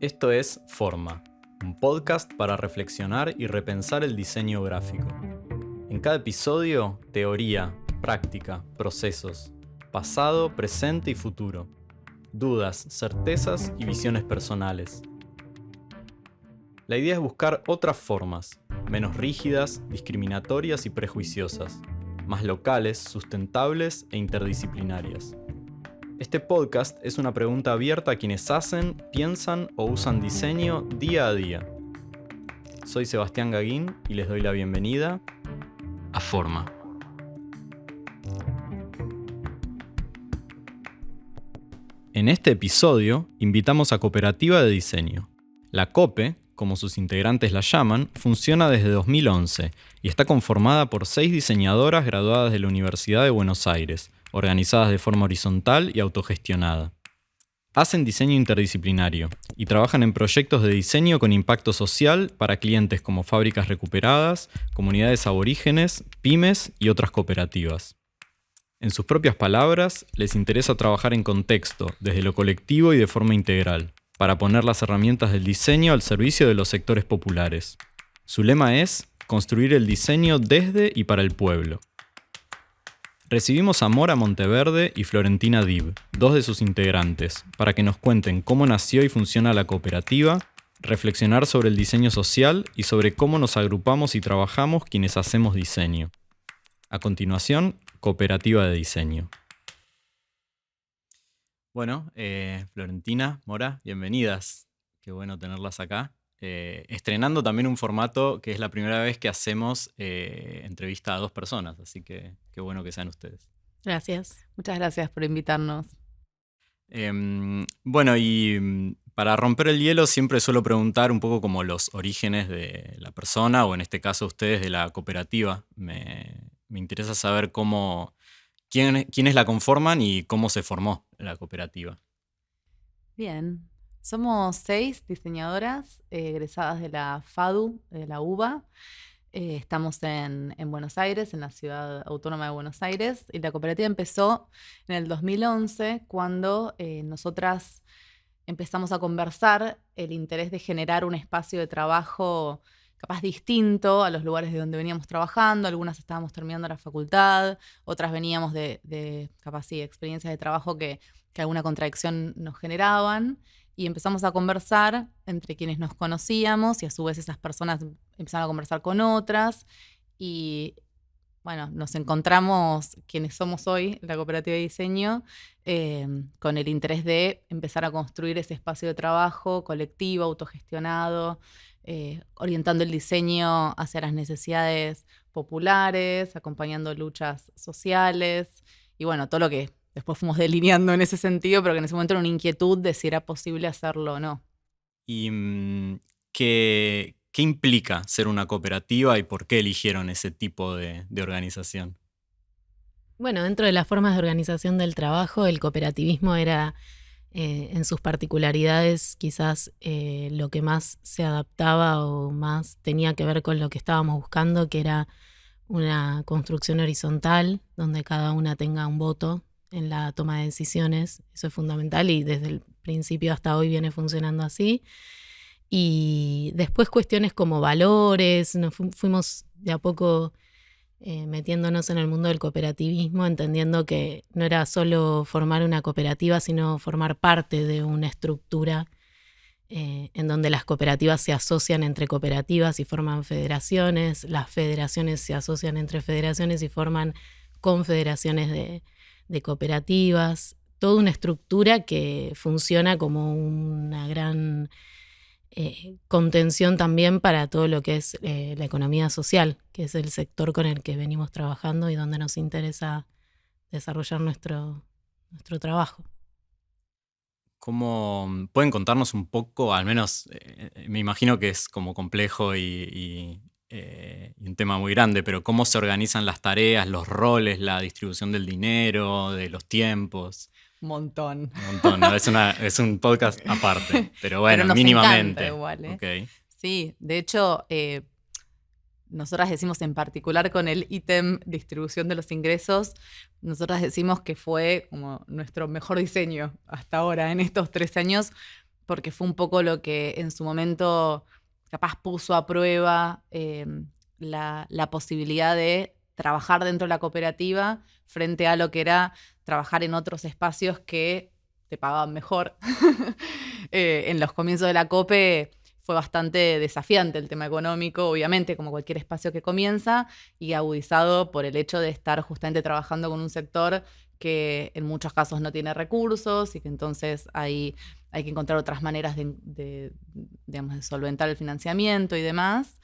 Esto es Forma, un podcast para reflexionar y repensar el diseño gráfico. En cada episodio, teoría, práctica, procesos, pasado, presente y futuro, dudas, certezas y visiones personales. La idea es buscar otras formas, menos rígidas, discriminatorias y prejuiciosas, más locales, sustentables e interdisciplinarias. Este podcast es una pregunta abierta a quienes hacen, piensan o usan diseño día a día. Soy Sebastián Gaguín y les doy la bienvenida a Forma. En este episodio invitamos a Cooperativa de Diseño. La COPE, como sus integrantes la llaman, funciona desde 2011 y está conformada por 6 diseñadoras graduadas de la Universidad de Buenos Aires, organizadas de forma horizontal y autogestionada. Hacen diseño interdisciplinario y trabajan en proyectos de diseño con impacto social para clientes como fábricas recuperadas, comunidades aborígenes, pymes y otras cooperativas. En sus propias palabras, les interesa trabajar en contexto, desde lo colectivo y de forma integral, para poner las herramientas del diseño al servicio de los sectores populares. Su lema es construir el diseño desde y para el pueblo. Recibimos a Mora Monteverde y Florentina Dib, dos de sus integrantes, para que nos cuenten cómo nació y funciona la cooperativa, reflexionar sobre el diseño social y sobre cómo nos agrupamos y trabajamos quienes hacemos diseño. A continuación, Cooperativa de Diseño. Bueno, Florentina, Mora, bienvenidas. Qué bueno tenerlas acá. Estrenando también un formato que es la primera vez que hacemos entrevista a 2 personas, así que qué bueno que sean ustedes. Gracias. Muchas gracias por invitarnos. Bueno, y para romper el hielo siempre suelo preguntar un poco como los orígenes de la persona, o en este caso ustedes de la cooperativa. Me interesa saber quiénes la conforman y cómo se formó la cooperativa. Bien. Somos 6 diseñadoras egresadas de la FADU, de la UBA. Estamos en Buenos Aires, en la ciudad autónoma de Buenos Aires. Y la cooperativa empezó en el 2011, cuando nosotras empezamos a conversar el interés de generar un espacio de trabajo capaz distinto a los lugares de donde veníamos trabajando. Algunas estábamos terminando la facultad, otras veníamos de capaz sí, experiencias de trabajo que alguna contradicción nos generaban. Y empezamos a conversar entre quienes nos conocíamos y a su vez esas personas empezaron a conversar con otras. Y bueno, nos encontramos quienes somos hoy, la cooperativa de diseño, con el interés de empezar a construir ese espacio de trabajo colectivo, autogestionado, orientando el diseño hacia las necesidades populares, acompañando luchas sociales y bueno, todo lo que después fuimos delineando en ese sentido, pero que en ese momento era una inquietud de si era posible hacerlo o no. ¿Y qué implica ser una cooperativa y por qué eligieron ese tipo de organización? Bueno, dentro de las formas de organización del trabajo, el cooperativismo era, en sus particularidades, quizás lo que más se adaptaba o más tenía que ver con lo que estábamos buscando, que era una construcción horizontal, donde cada una tenga un voto en la toma de decisiones. Eso es fundamental y desde el principio hasta hoy viene funcionando así. Y después cuestiones como valores, nos fuimos de a poco metiéndonos en el mundo del cooperativismo, entendiendo que no era solo formar una cooperativa, sino formar parte de una estructura en donde las cooperativas se asocian entre cooperativas y forman federaciones, las federaciones se asocian entre federaciones y forman confederaciones de cooperativas, toda una estructura que funciona como una gran contención también para todo lo que es la economía social, que es el sector con el que venimos trabajando y donde nos interesa desarrollar nuestro trabajo. ¿Cómo pueden contarnos un poco, al menos me imagino que es como complejo y un tema muy grande, pero cómo se organizan las tareas, los roles, la distribución del dinero, de los tiempos? Un montón. Un montón, ¿no? Es un podcast aparte, pero bueno, pero nos mínimamente. Encanta igual, ¿eh? Okay. Sí, de hecho, nosotras decimos en particular con el ítem distribución de los ingresos, nosotras decimos que fue como nuestro mejor diseño hasta ahora en estos 3 años, porque fue un poco lo que en su momento capaz puso a prueba la posibilidad de trabajar dentro de la cooperativa frente a lo que era trabajar en otros espacios que te pagaban mejor. En los comienzos de la COPE fue bastante desafiante el tema económico, obviamente, como cualquier espacio que comienza, y agudizado por el hecho de estar justamente trabajando con un sector que en muchos casos no tiene recursos y que entonces hay que encontrar otras maneras digamos, de solventar el financiamiento y demás.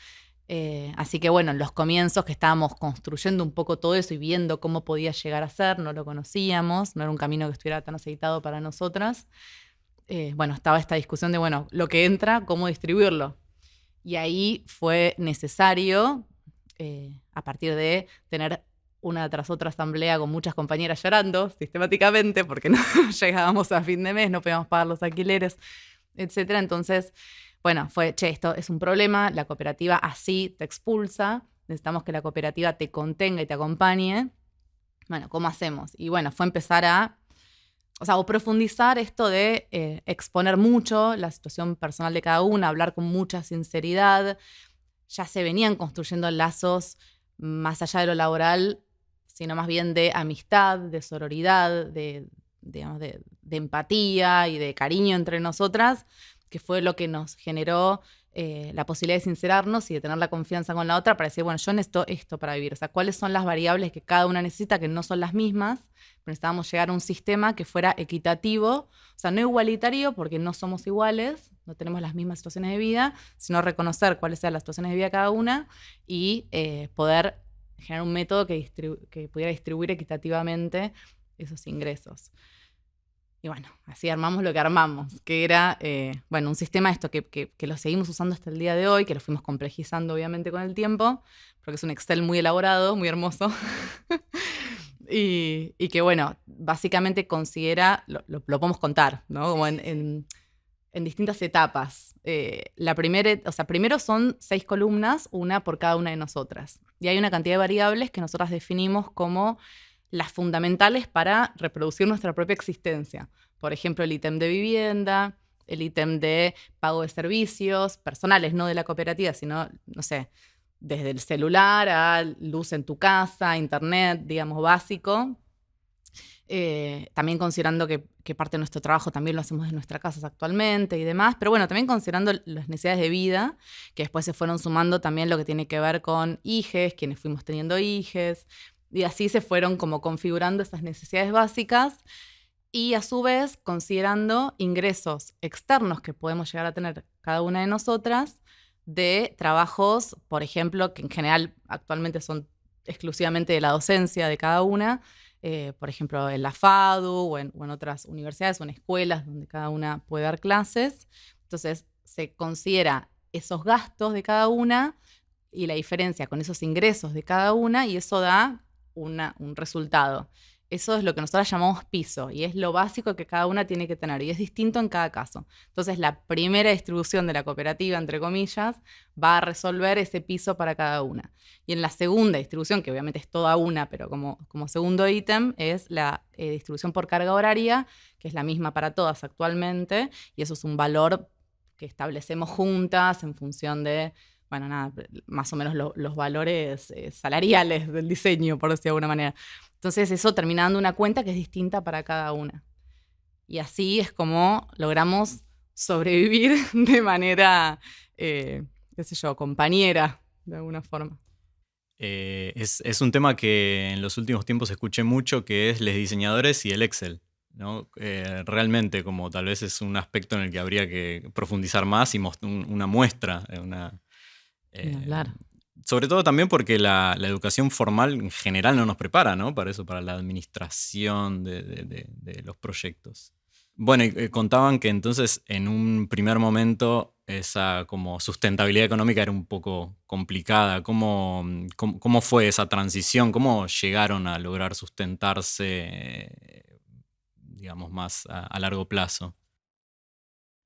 Así que bueno, en los comienzos que estábamos construyendo un poco todo eso y viendo cómo podía llegar a ser, no lo conocíamos, no era un camino que estuviera tan aceitado para nosotras. Bueno, estaba esta discusión de, bueno, lo que entra, cómo distribuirlo. Y ahí fue necesario, a partir de tener una tras otra asamblea con muchas compañeras llorando sistemáticamente porque no llegábamos a fin de mes, no podíamos pagar los alquileres, etcétera. Entonces, bueno, esto es un problema, la cooperativa así te expulsa, necesitamos que la cooperativa te contenga y te acompañe. Bueno, ¿cómo hacemos? Y bueno, fue empezar o profundizar esto de exponer mucho la situación personal de cada una, hablar con mucha sinceridad. Ya se venían construyendo lazos más allá de lo laboral, sino más bien de amistad, de sororidad, digamos, de empatía y de cariño entre nosotras, que fue lo que nos generó la posibilidad de sincerarnos y de tener la confianza con la otra para decir, bueno, yo necesito esto para vivir. O sea, cuáles son las variables que cada una necesita, que no son las mismas, pero necesitábamos llegar a un sistema que fuera equitativo, o sea, no igualitario, porque no somos iguales, no tenemos las mismas situaciones de vida, sino reconocer cuáles sean las situaciones de vida de cada una y poder generar un método que pudiera distribuir equitativamente esos ingresos. Y bueno, así armamos lo que armamos, que era, un sistema que lo seguimos usando hasta el día de hoy, que lo fuimos complejizando obviamente con el tiempo, porque es un Excel muy elaborado, muy hermoso, y que bueno, básicamente considera, lo podemos contar, ¿no? Como en distintas etapas. Primero son 6 columnas, una por cada una de nosotras. Y hay una cantidad de variables que nosotras definimos como las fundamentales para reproducir nuestra propia existencia. Por ejemplo, el ítem de vivienda, el ítem de pago de servicios personales, no de la cooperativa, sino, no sé, desde el celular a luz en tu casa, internet, digamos, básico. También considerando que parte de nuestro trabajo también lo hacemos en nuestras casas actualmente y demás, pero bueno, también considerando las necesidades de vida, que después se fueron sumando también lo que tiene que ver con hijes, quienes fuimos teniendo hijes, y así se fueron como configurando esas necesidades básicas y a su vez considerando ingresos externos que podemos llegar a tener cada una de nosotras de trabajos, por ejemplo, que en general actualmente son exclusivamente de la docencia de cada una, por ejemplo, en la FADU o en otras universidades o en escuelas donde cada una puede dar clases. Entonces, se considera esos gastos de cada una y la diferencia con esos ingresos de cada una y eso da un resultado. Eso es lo que nosotros llamamos piso y es lo básico que cada una tiene que tener y es distinto en cada caso. Entonces, la primera distribución de la cooperativa, entre comillas, va a resolver ese piso para cada una. Y en la segunda distribución, que obviamente es toda una, pero como segundo ítem, es la distribución por carga horaria, que es la misma para todas actualmente, y eso es un valor que establecemos juntas en función de, bueno, nada, más o menos los valores salariales del diseño, por decirlo de alguna manera. Entonces eso termina dando una cuenta que es distinta para cada una. Y así es como logramos sobrevivir de manera, compañera, de alguna forma. Es un tema que en los últimos tiempos escuché mucho, que es los diseñadores y el Excel, ¿no? Realmente como tal vez es un aspecto en el que habría que profundizar más y una muestra, Claro. sobre todo también porque la educación formal en general no nos prepara, ¿no? Para eso, para la administración de los proyectos. Bueno, y contaban que entonces en un primer momento esa como sustentabilidad económica era un poco complicada. ¿Cómo fue esa transición? ¿Cómo llegaron a lograr sustentarse, digamos, más a largo plazo?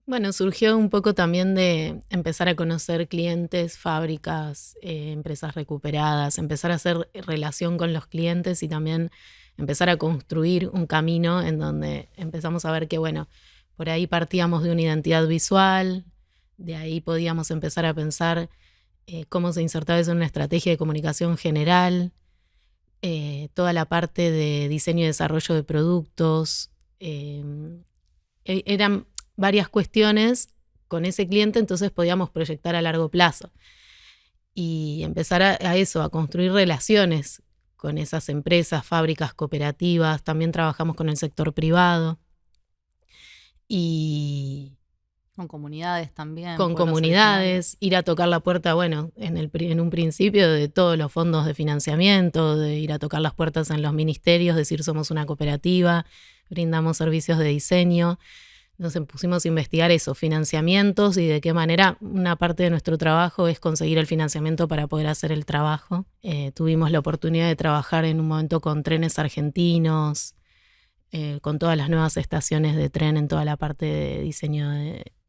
Bueno, surgió un poco también de empezar a conocer clientes, fábricas, empresas recuperadas, empezar a hacer relación con los clientes y también empezar a construir un camino en donde empezamos a ver que, bueno, Por ahí partíamos de una identidad visual, de ahí podíamos empezar a pensar cómo se insertaba eso en una estrategia de comunicación general, toda la parte de diseño y desarrollo de productos. Eran varias cuestiones con ese cliente, entonces podíamos proyectar a largo plazo y empezar a eso, a construir relaciones con esas empresas, fábricas, cooperativas. También trabajamos con el sector privado y con comunidades también. con comunidades, ir a tocar la puerta, bueno, en un principio de todos los fondos de financiamiento, de ir a tocar las puertas en los ministerios, decir somos una cooperativa, brindamos servicios de diseño. Nos pusimos a investigar eso, financiamientos y de qué manera una parte de nuestro trabajo es conseguir el financiamiento para poder hacer el trabajo. Tuvimos la oportunidad de trabajar en un momento con trenes argentinos, con todas las nuevas estaciones de tren en toda la parte de diseño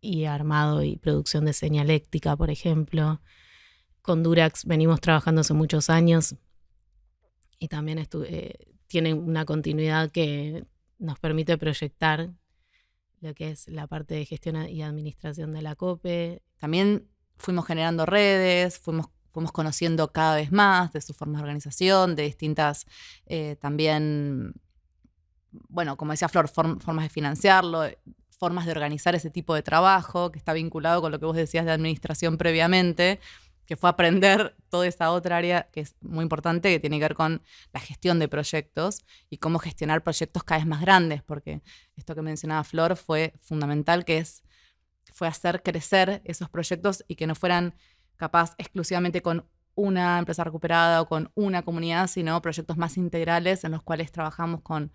y armado y producción de señaléctica, por ejemplo. Con Durax venimos trabajando hace muchos años y también tiene una continuidad que nos permite proyectar lo que es la parte de gestión y administración de la COPE. También fuimos generando redes, fuimos conociendo cada vez más de sus formas de organización, de distintas también, bueno, como decía Flor, formas de financiarlo, formas de organizar ese tipo de trabajo, que está vinculado con lo que vos decías de administración previamente, que fue aprender toda esa otra área que es muy importante, que tiene que ver con la gestión de proyectos y cómo gestionar proyectos cada vez más grandes, porque esto que mencionaba Flor fue fundamental, fue hacer crecer esos proyectos y que no fueran capaz exclusivamente con una empresa recuperada o con una comunidad, sino proyectos más integrales en los cuales trabajamos con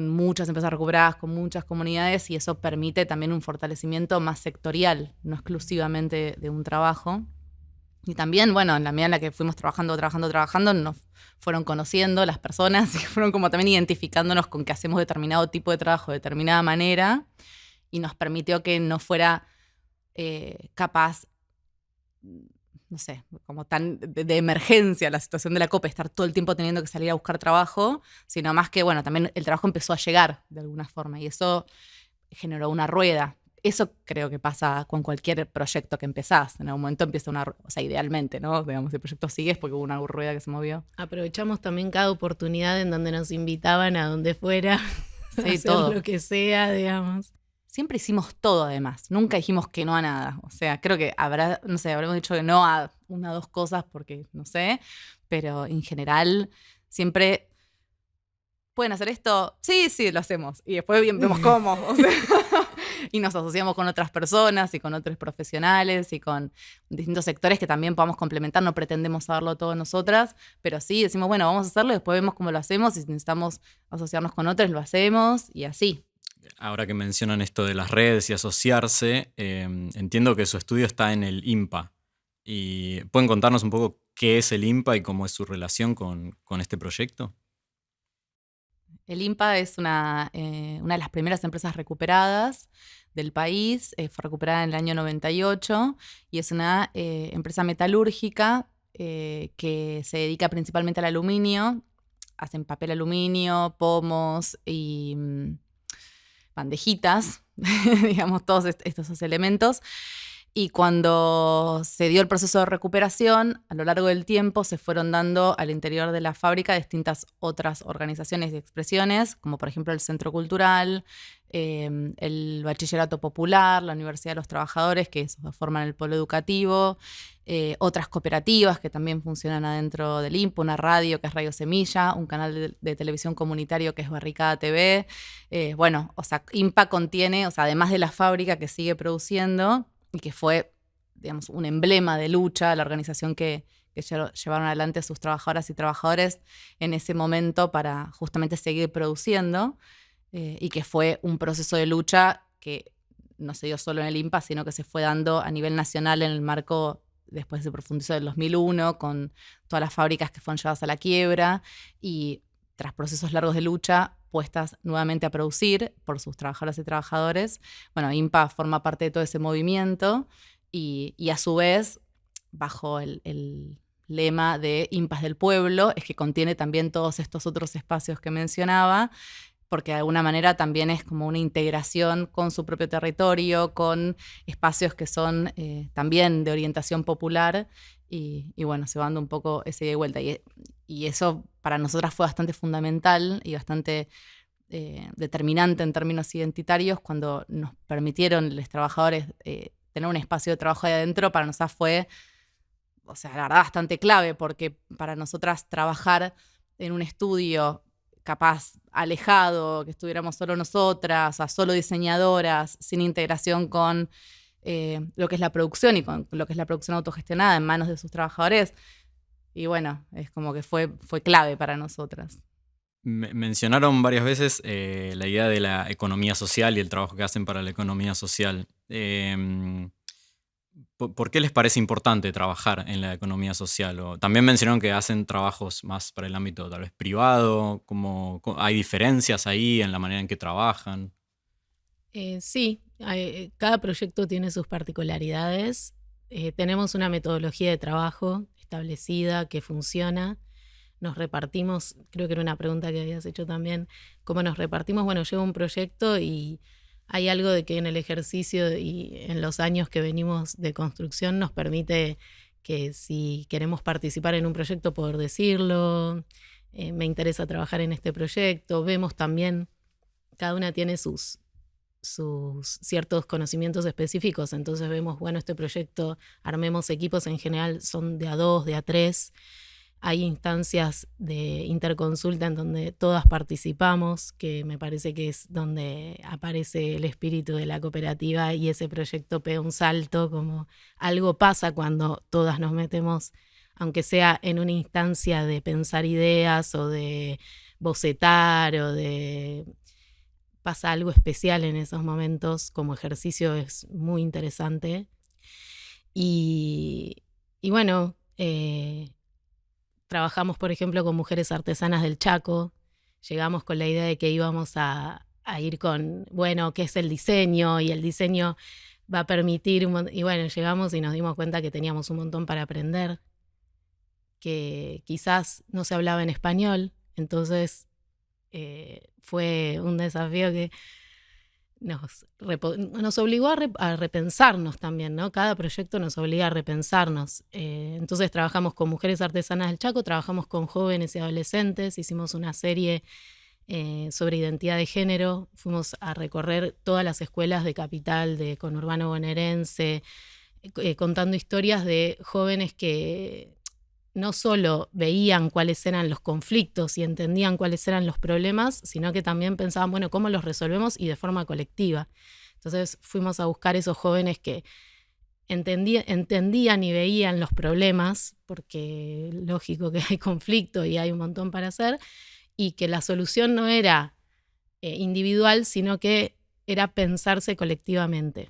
muchas empresas recuperadas, con muchas comunidades, y eso permite también un fortalecimiento más sectorial, no exclusivamente de un trabajo. Y también, bueno, en la medida en la que fuimos trabajando, nos fueron conociendo las personas y fueron como también identificándonos con que hacemos determinado tipo de trabajo de determinada manera, y nos permitió que no fuera capaz, no sé, como tan de emergencia la situación de la COPE, estar todo el tiempo teniendo que salir a buscar trabajo, sino más que, bueno, también el trabajo empezó a llegar de alguna forma y eso generó una rueda. Eso creo que pasa con cualquier proyecto que empezás. En algún momento empieza o sea, idealmente, ¿no? Digamos, el proyecto sigue es porque hubo una rueda que se movió. Aprovechamos también cada oportunidad en donde nos invitaban a donde fuera, sí, a hacer todo. Lo que sea, digamos. Siempre hicimos todo, además. Nunca dijimos que no a nada. O sea, creo que habremos dicho que no a una o dos cosas porque, no sé, pero en general siempre, ¿pueden hacer esto? Sí, lo hacemos. Y después bien vemos cómo. O sea, y nos asociamos con otras personas y con otros profesionales y con distintos sectores que también podamos complementar. No pretendemos saberlo todo nosotras, pero sí decimos, bueno, vamos a hacerlo y después vemos cómo lo hacemos y si necesitamos asociarnos con otros, lo hacemos y así. Ahora que mencionan esto de las redes y asociarse, entiendo que su estudio está en el INPA. ¿Y pueden contarnos un poco qué es el INPA y cómo es su relación con este proyecto? El INPA es una de las primeras empresas recuperadas del país. Fue recuperada en el año 98 y es una empresa metalúrgica que se dedica principalmente al aluminio. Hacen papel aluminio, pomos y bandejitas, digamos, todos estos elementos. Y cuando se dio el proceso de recuperación, a lo largo del tiempo se fueron dando al interior de la fábrica distintas otras organizaciones y expresiones, como por ejemplo el Centro Cultural, el Bachillerato Popular, la Universidad de los Trabajadores, que forman el polo educativo, otras cooperativas que también funcionan adentro del INPA, una radio que es Radio Semilla, un canal de televisión comunitario que es Barricada TV. Bueno, o sea, INPA contiene, o sea, además de la fábrica que sigue produciendo, y que fue, digamos, un emblema de lucha, la organización que llevaron adelante sus trabajadoras y trabajadores en ese momento para justamente seguir produciendo, y que fue un proceso de lucha que no se dio solo en el INPA, sino que se fue dando a nivel nacional en el marco, después se profundizó en el 2001, con todas las fábricas que fueron llevadas a la quiebra y tras procesos largos de lucha, puestas nuevamente a producir por sus trabajadoras y trabajadores. Bueno, INPA forma parte de todo ese movimiento y a su vez, bajo el lema de INPAs del Pueblo, es que contiene también todos estos otros espacios que mencionaba, porque de alguna manera también es como una integración con su propio territorio, con espacios que son también de orientación popular y bueno, se va dando un poco ese ida y vuelta. Y eso para nosotras fue bastante fundamental y bastante determinante en términos identitarios cuando nos permitieron los trabajadores tener un espacio de trabajo ahí adentro. Para nosotras fue, o sea, la verdad, bastante clave, porque para nosotras trabajar en un estudio capaz alejado, que estuviéramos solo nosotras, o sea, solo diseñadoras, sin integración con lo que es la producción y con lo que es la producción autogestionada en manos de sus trabajadores. Y bueno, es como que fue clave para nosotras. Mencionaron varias veces la idea de la economía social y el trabajo que hacen para la economía social. ¿Por qué les parece importante trabajar en la economía social? O también mencionaron que hacen trabajos más para el ámbito tal vez privado. ¿Hay diferencias ahí en la manera en que trabajan? Sí, cada proyecto tiene sus particularidades. Tenemos una metodología de trabajo establecida que funciona. Nos repartimos, creo que era una pregunta que habías hecho también, cómo nos repartimos. Bueno, llevo un proyecto y hay algo de que en el ejercicio y en los años que venimos de construcción nos permite que si queremos participar en un proyecto poder decirlo, me interesa trabajar en este proyecto. Vemos también, cada una tiene sus ciertos conocimientos específicos, entonces vemos, bueno, este proyecto, armemos equipos, en general son de a 2, de a 3. Hay instancias de interconsulta en donde todas participamos, que me parece que es donde aparece el espíritu de la cooperativa y ese proyecto pega un salto, como algo pasa cuando todas nos metemos, aunque sea en una instancia de pensar ideas o de bocetar o de... Pasa algo especial en esos momentos, como ejercicio es muy interesante. Y bueno, trabajamos, por ejemplo, con mujeres artesanas del Chaco. Llegamos con la idea de que íbamos a ir con, bueno, ¿qué es el diseño? Y el diseño va a permitir, y bueno, llegamos y nos dimos cuenta que teníamos un montón para aprender, que quizás no se hablaba en español, entonces fue un desafío que nos obligó a repensarnos también, ¿no? Cada proyecto nos obliga a repensarnos. Entonces trabajamos con mujeres artesanas del Chaco, trabajamos con jóvenes y adolescentes, hicimos una serie sobre identidad de género, fuimos a recorrer todas las escuelas de Capital, de conurbano bonaerense, contando historias de jóvenes que no solo veían cuáles eran los conflictos y entendían cuáles eran los problemas, sino que también pensaban, bueno, ¿cómo los resolvemos? Y de forma colectiva. Entonces fuimos a buscar esos jóvenes que entendían y veían los problemas, porque lógico que hay conflicto y hay un montón para hacer, y que la solución no era individual, sino que era pensarse colectivamente.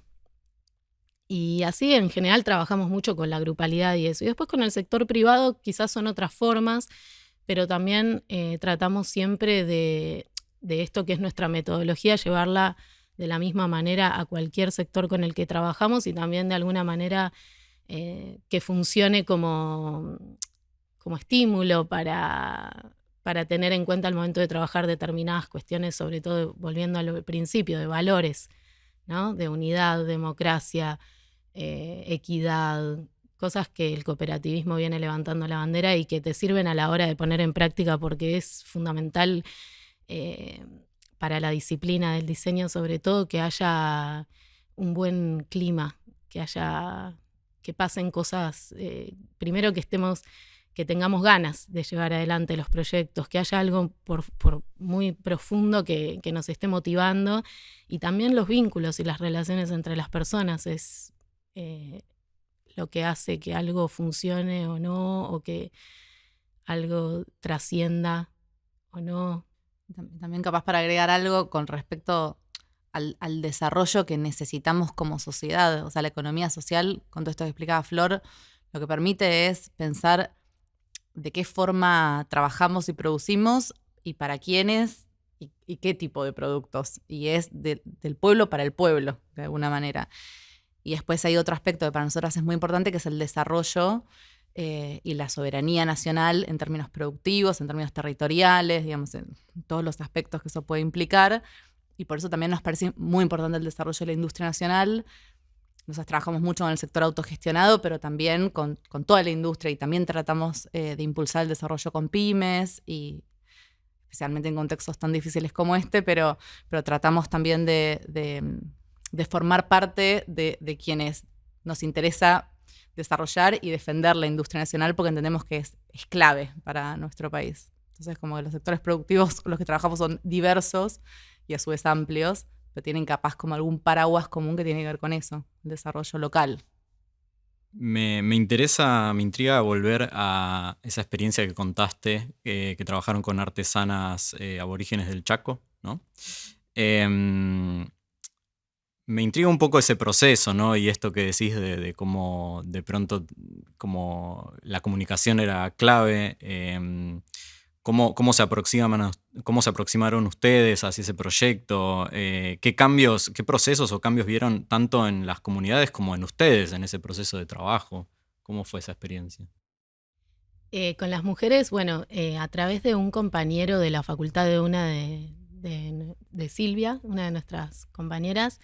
Y así en general trabajamos mucho con la grupalidad y eso. Y después con el sector privado quizás son otras formas, pero también tratamos siempre de esto que es nuestra metodología, llevarla de la misma manera a cualquier sector con el que trabajamos y también de alguna manera que funcione como estímulo para tener en cuenta al momento de trabajar determinadas cuestiones, sobre todo volviendo al principio, de valores, ¿no? De unidad, democracia, equidad, cosas que el cooperativismo viene levantando la bandera y que te sirven a la hora de poner en práctica porque es fundamental para la disciplina del diseño, sobre todo que haya un buen clima, que pasen cosas, primero que tengamos ganas de llevar adelante los proyectos, que haya algo por muy profundo que nos esté motivando, y también los vínculos y las relaciones entre las personas es lo que hace que algo funcione o no, o que algo trascienda o no. También capaz para agregar algo con respecto al desarrollo que necesitamos como sociedad. O sea, la economía social, con todo esto que explicaba Flor, lo que permite es pensar de qué forma trabajamos y producimos y para quiénes y qué tipo de productos. Y es del pueblo para el pueblo, de alguna manera. Y después hay otro aspecto que para nosotras es muy importante, que es el desarrollo y la soberanía nacional en términos productivos, en términos territoriales, digamos, en todos los aspectos que eso puede implicar. Y por eso también nos parece muy importante el desarrollo de la industria nacional. Nosotros trabajamos mucho con el sector autogestionado, pero también con toda la industria, y también tratamos de impulsar el desarrollo con pymes, y especialmente en contextos tan difíciles como este, pero tratamos también de formar parte de quienes nos interesa desarrollar y defender la industria nacional, porque entendemos que es clave para nuestro país. Entonces, como que los sectores productivos con los que trabajamos son diversos y a su vez amplios, pero tienen capaz como algún paraguas común que tiene que ver con eso, el desarrollo local. Me intriga volver a esa experiencia que contaste, que trabajaron con artesanas aborígenes del Chaco, ¿no? Me intriga un poco ese proceso, ¿no? Y esto que decís de cómo de pronto como la comunicación era clave. ¿Cómo se aproximaron ustedes hacia ese proyecto? ¿Qué procesos o cambios vieron tanto en las comunidades como en ustedes en ese proceso de trabajo? ¿Cómo fue esa experiencia? Con las mujeres, bueno, a través de un compañero de la facultad de Silvia, una de nuestras compañeras,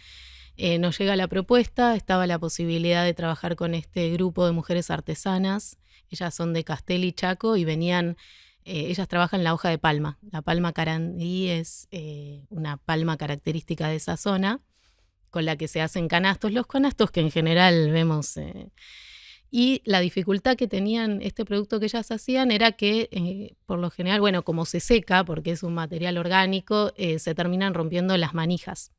nos llega la propuesta, estaba la posibilidad de trabajar con este grupo de mujeres artesanas. Ellas son de Castel y Chaco y venían, ellas trabajan la hoja de palma. La palma carandí es una palma característica de esa zona, con la que se hacen canastos, los canastos que en general vemos. Y la dificultad que tenían este producto que ellas hacían era que, por lo general, bueno, como se seca, porque es un material orgánico, se terminan rompiendo las manijas.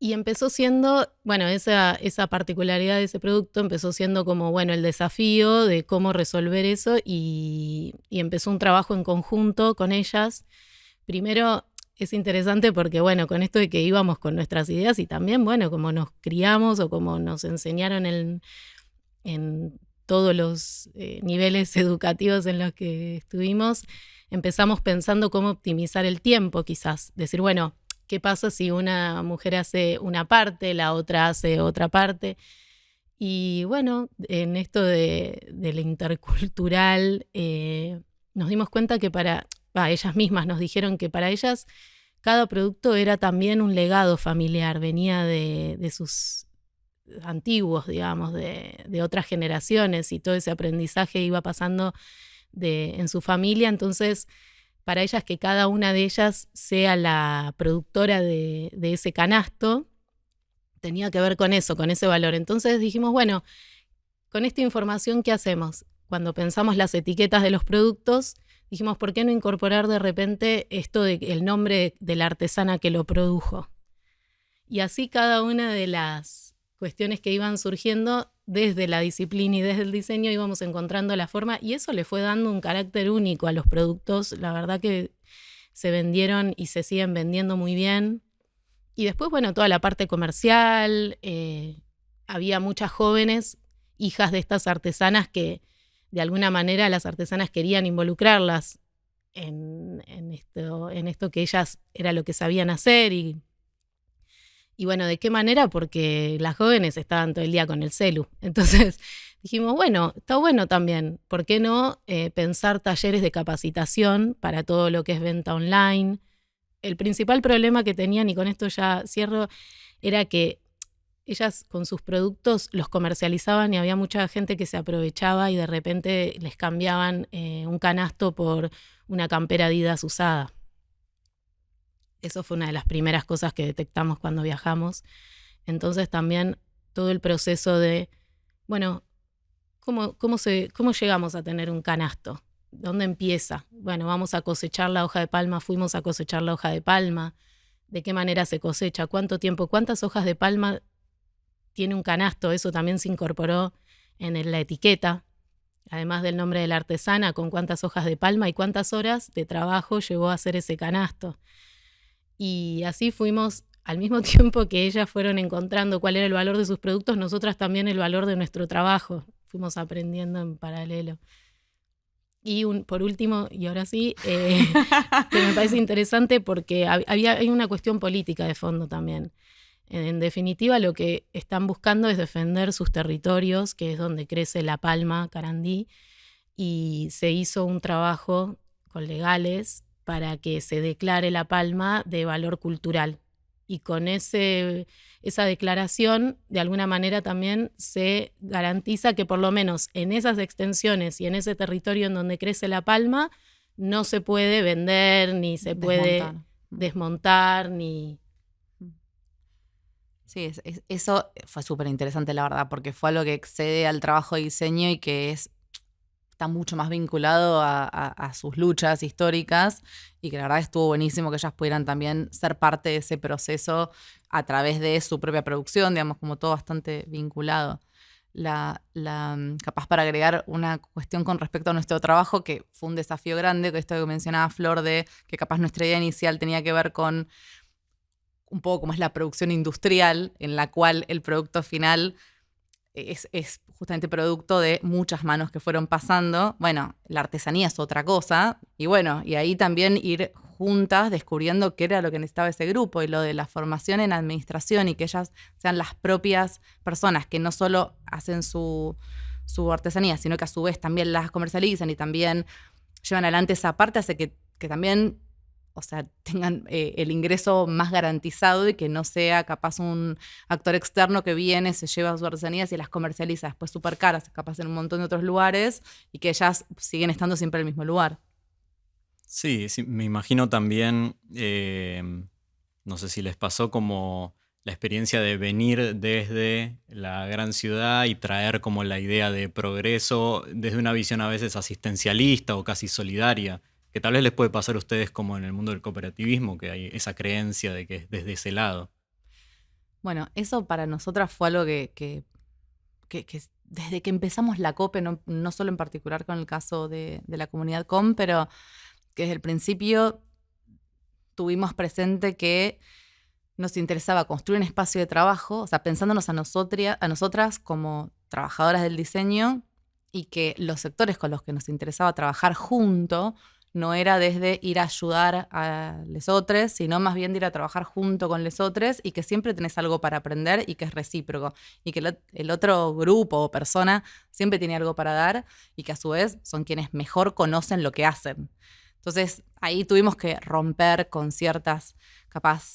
Y empezó siendo, bueno, esa particularidad de ese producto empezó siendo como, bueno, el desafío de cómo resolver eso, y empezó un trabajo en conjunto con ellas. Primero es interesante porque, bueno, con esto de que íbamos con nuestras ideas y también, bueno, como nos criamos o como nos enseñaron en todos los niveles educativos en los que estuvimos, empezamos pensando cómo optimizar el tiempo, quizás. Decir, bueno, ¿qué pasa si una mujer hace una parte, la otra hace otra parte? Y bueno, en esto de lo intercultural, nos dimos cuenta que ellas mismas nos dijeron que para ellas cada producto era también un legado familiar, venía de sus antiguos, digamos, de otras generaciones, y todo ese aprendizaje iba pasando en su familia. Entonces, para ellas, que cada una de ellas sea la productora de ese canasto, tenía que ver con eso, con ese valor. Entonces dijimos, bueno, con esta información, ¿qué hacemos? Cuando pensamos las etiquetas de los productos, dijimos, ¿por qué no incorporar de repente esto el nombre de la artesana que lo produjo? Y así cada una de las cuestiones que iban surgiendo desde la disciplina y desde el diseño íbamos encontrando la forma, y eso le fue dando un carácter único a los productos. La verdad que se vendieron y se siguen vendiendo muy bien. Y después, bueno, toda la parte comercial, había muchas jóvenes, hijas de estas artesanas, que de alguna manera las artesanas querían involucrarlas en esto que ellas era lo que sabían hacer. Y bueno, ¿de qué manera? Porque las jóvenes estaban todo el día con el celu. Entonces dijimos, bueno, está bueno también, ¿por qué no pensar talleres de capacitación para todo lo que es venta online? El principal problema que tenían, y con esto ya cierro, era que ellas con sus productos los comercializaban y había mucha gente que se aprovechaba y de repente les cambiaban un canasto por una campera Adidas usada. Eso fue una de las primeras cosas que detectamos cuando viajamos. Entonces también todo el proceso de, bueno, ¿cómo llegamos a tener un canasto? ¿Dónde empieza? Bueno, vamos a cosechar la hoja de palma, fuimos a cosechar la hoja de palma. ¿De qué manera se cosecha? ¿Cuánto tiempo? ¿Cuántas hojas de palma tiene un canasto? Eso también se incorporó en la etiqueta, además del nombre de la artesana, con cuántas hojas de palma y cuántas horas de trabajo llevó a hacer ese canasto. Y así fuimos, al mismo tiempo que ellas fueron encontrando cuál era el valor de sus productos, nosotras también el valor de nuestro trabajo. Fuimos aprendiendo en paralelo. Y por último, y ahora sí, que me parece interesante porque hay una cuestión política de fondo también. En definitiva, lo que están buscando es defender sus territorios, que es donde crece la palma carandí, y se hizo un trabajo con legales para que se declare la palma de valor cultural. Y con esa declaración, de alguna manera también se garantiza que por lo menos en esas extensiones y en ese territorio en donde crece la palma, no se puede vender, ni se puede desmontar, ni... Sí, eso fue súper interesante, la verdad, porque fue algo que excede al trabajo de diseño y que está mucho más vinculado a sus luchas históricas, y que la verdad estuvo buenísimo que ellas pudieran también ser parte de ese proceso a través de su propia producción, digamos, como todo bastante vinculado. Capaz para agregar una cuestión con respecto a nuestro trabajo, que fue un desafío grande, que esto que mencionaba Flor, de que capaz nuestra idea inicial tenía que ver con un poco como es la producción industrial, en la cual el producto final es justamente producto de muchas manos que fueron pasando. Bueno, la artesanía es otra cosa, y bueno, y ahí también ir juntas descubriendo qué era lo que necesitaba ese grupo, y lo de la formación en administración, y que ellas sean las propias personas que no solo hacen su artesanía, sino que a su vez también las comercializan y también llevan adelante esa parte, hace que también, o sea, tengan el ingreso más garantizado, y que no sea capaz un actor externo que viene, se lleva sus artesanías y las comercializa después súper caras, capaz en un montón de otros lugares, y que ellas siguen estando siempre en el mismo lugar. Sí, me imagino también, no sé si les pasó como la experiencia de venir desde la gran ciudad y traer como la idea de progreso desde una visión a veces asistencialista o casi solidaria, que tal vez les puede pasar a ustedes como en el mundo del cooperativismo, que hay esa creencia de que es desde ese lado. Bueno, eso para nosotras fue algo que desde que empezamos la COPE, no solo en particular con el caso de la comunidad COM, pero que desde el principio tuvimos presente que nos interesaba construir un espacio de trabajo, o sea, pensándonos a nosotras como trabajadoras del diseño, y que los sectores con los que nos interesaba trabajar junto no era desde ir a ayudar a lesotres, sino más bien de ir a trabajar junto con lesotres, y que siempre tenés algo para aprender y que es recíproco, y que el otro grupo o persona siempre tiene algo para dar, y que a su vez son quienes mejor conocen lo que hacen. Entonces ahí tuvimos que romper con ciertas capaz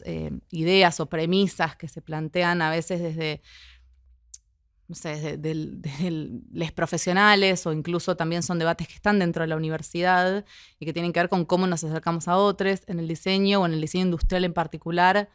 ideas o premisas que se plantean a veces desde, no sé, desde los profesionales, o incluso también son debates que están dentro de la universidad y que tienen que ver con cómo nos acercamos a otros en el diseño, o en el diseño industrial en particular.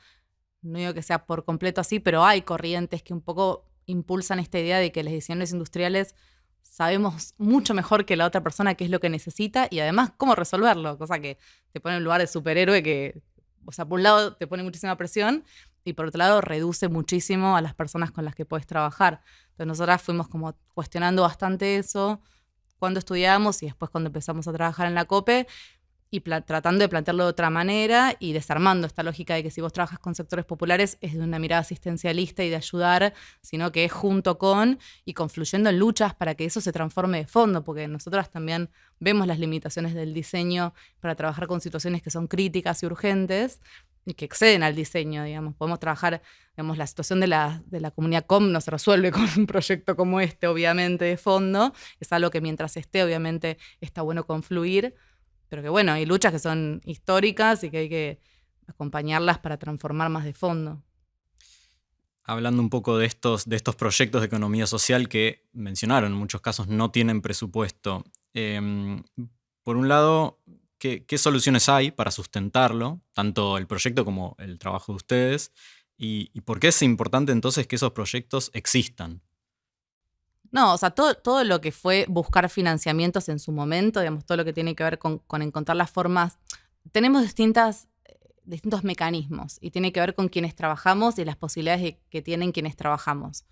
No digo que sea por completo así, pero hay corrientes que un poco impulsan esta idea de que los diseñadores industriales sabemos mucho mejor que la otra persona qué es lo que necesita y además cómo resolverlo, cosa que te pone en un lugar de superhéroe que, o sea, por un lado te pone muchísima presión, y por otro lado reduce muchísimo a las personas con las que puedes trabajar. Entonces nosotras fuimos como cuestionando bastante eso cuando estudiamos y después cuando empezamos a trabajar en la COPE, y tratando de plantearlo de otra manera y desarmando esta lógica de que si vos trabajas con sectores populares es de una mirada asistencialista y de ayudar, sino que es junto con y confluyendo en luchas para que eso se transforme de fondo, porque nosotras también vemos las limitaciones del diseño para trabajar con situaciones que son críticas y urgentes y que exceden al diseño, digamos. Podemos trabajar, digamos, la situación de la comunidad COM no se resuelve con un proyecto como este, obviamente, de fondo. Es algo que mientras esté, obviamente, está bueno confluir, pero que bueno, hay luchas que son históricas y que hay que acompañarlas para transformar más de fondo. Hablando un poco de estos proyectos de economía social que mencionaron, en muchos casos no tienen presupuesto. Por un lado, ¿qué soluciones hay para sustentarlo, tanto el proyecto como el trabajo de ustedes? ¿Y por qué es importante entonces que esos proyectos existan? No, o sea, todo lo que fue buscar financiamientos en su momento, digamos, todo lo que tiene que ver con encontrar las formas. Tenemos distintos mecanismos, y tiene que ver con quienes trabajamos y las posibilidades que tienen quienes trabajamos.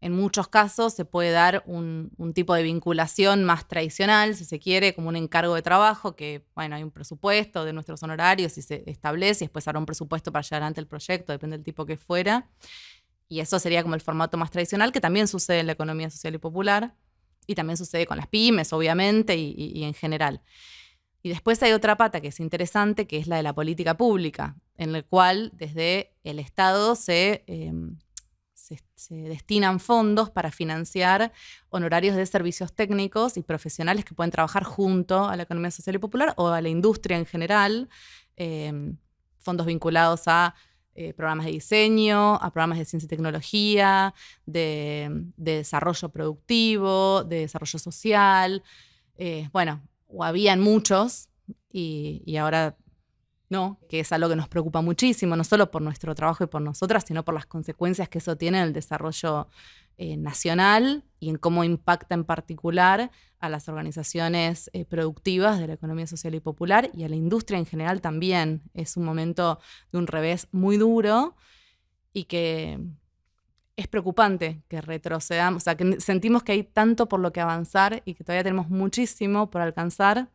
En muchos casos se puede dar un tipo de vinculación más tradicional, si se quiere, como un encargo de trabajo, que, bueno, hay un presupuesto de nuestros honorarios y se establece, y después habrá un presupuesto para llevar adelante el proyecto, depende del tipo que fuera. Y eso sería como el formato más tradicional, que también sucede en la economía social y popular, y también sucede con las pymes, obviamente, y en general. Y después hay otra pata que es interesante, que es la de la política pública, en la cual desde el Estado se destinan fondos para financiar honorarios de servicios técnicos y profesionales que pueden trabajar junto a la economía social y popular o a la industria en general, fondos vinculados a programas de diseño, a programas de ciencia y tecnología, de desarrollo productivo, de desarrollo social. O habían muchos y ahora no, que es algo que nos preocupa muchísimo, no solo por nuestro trabajo y por nosotras, sino por las consecuencias que eso tiene en el desarrollo nacional y en cómo impacta en particular a las organizaciones productivas de la economía social y popular y a la industria en general también. Es un momento de un revés muy duro y que es preocupante que retrocedamos, o sea, que sentimos que hay tanto por lo que avanzar y que todavía tenemos muchísimo por alcanzar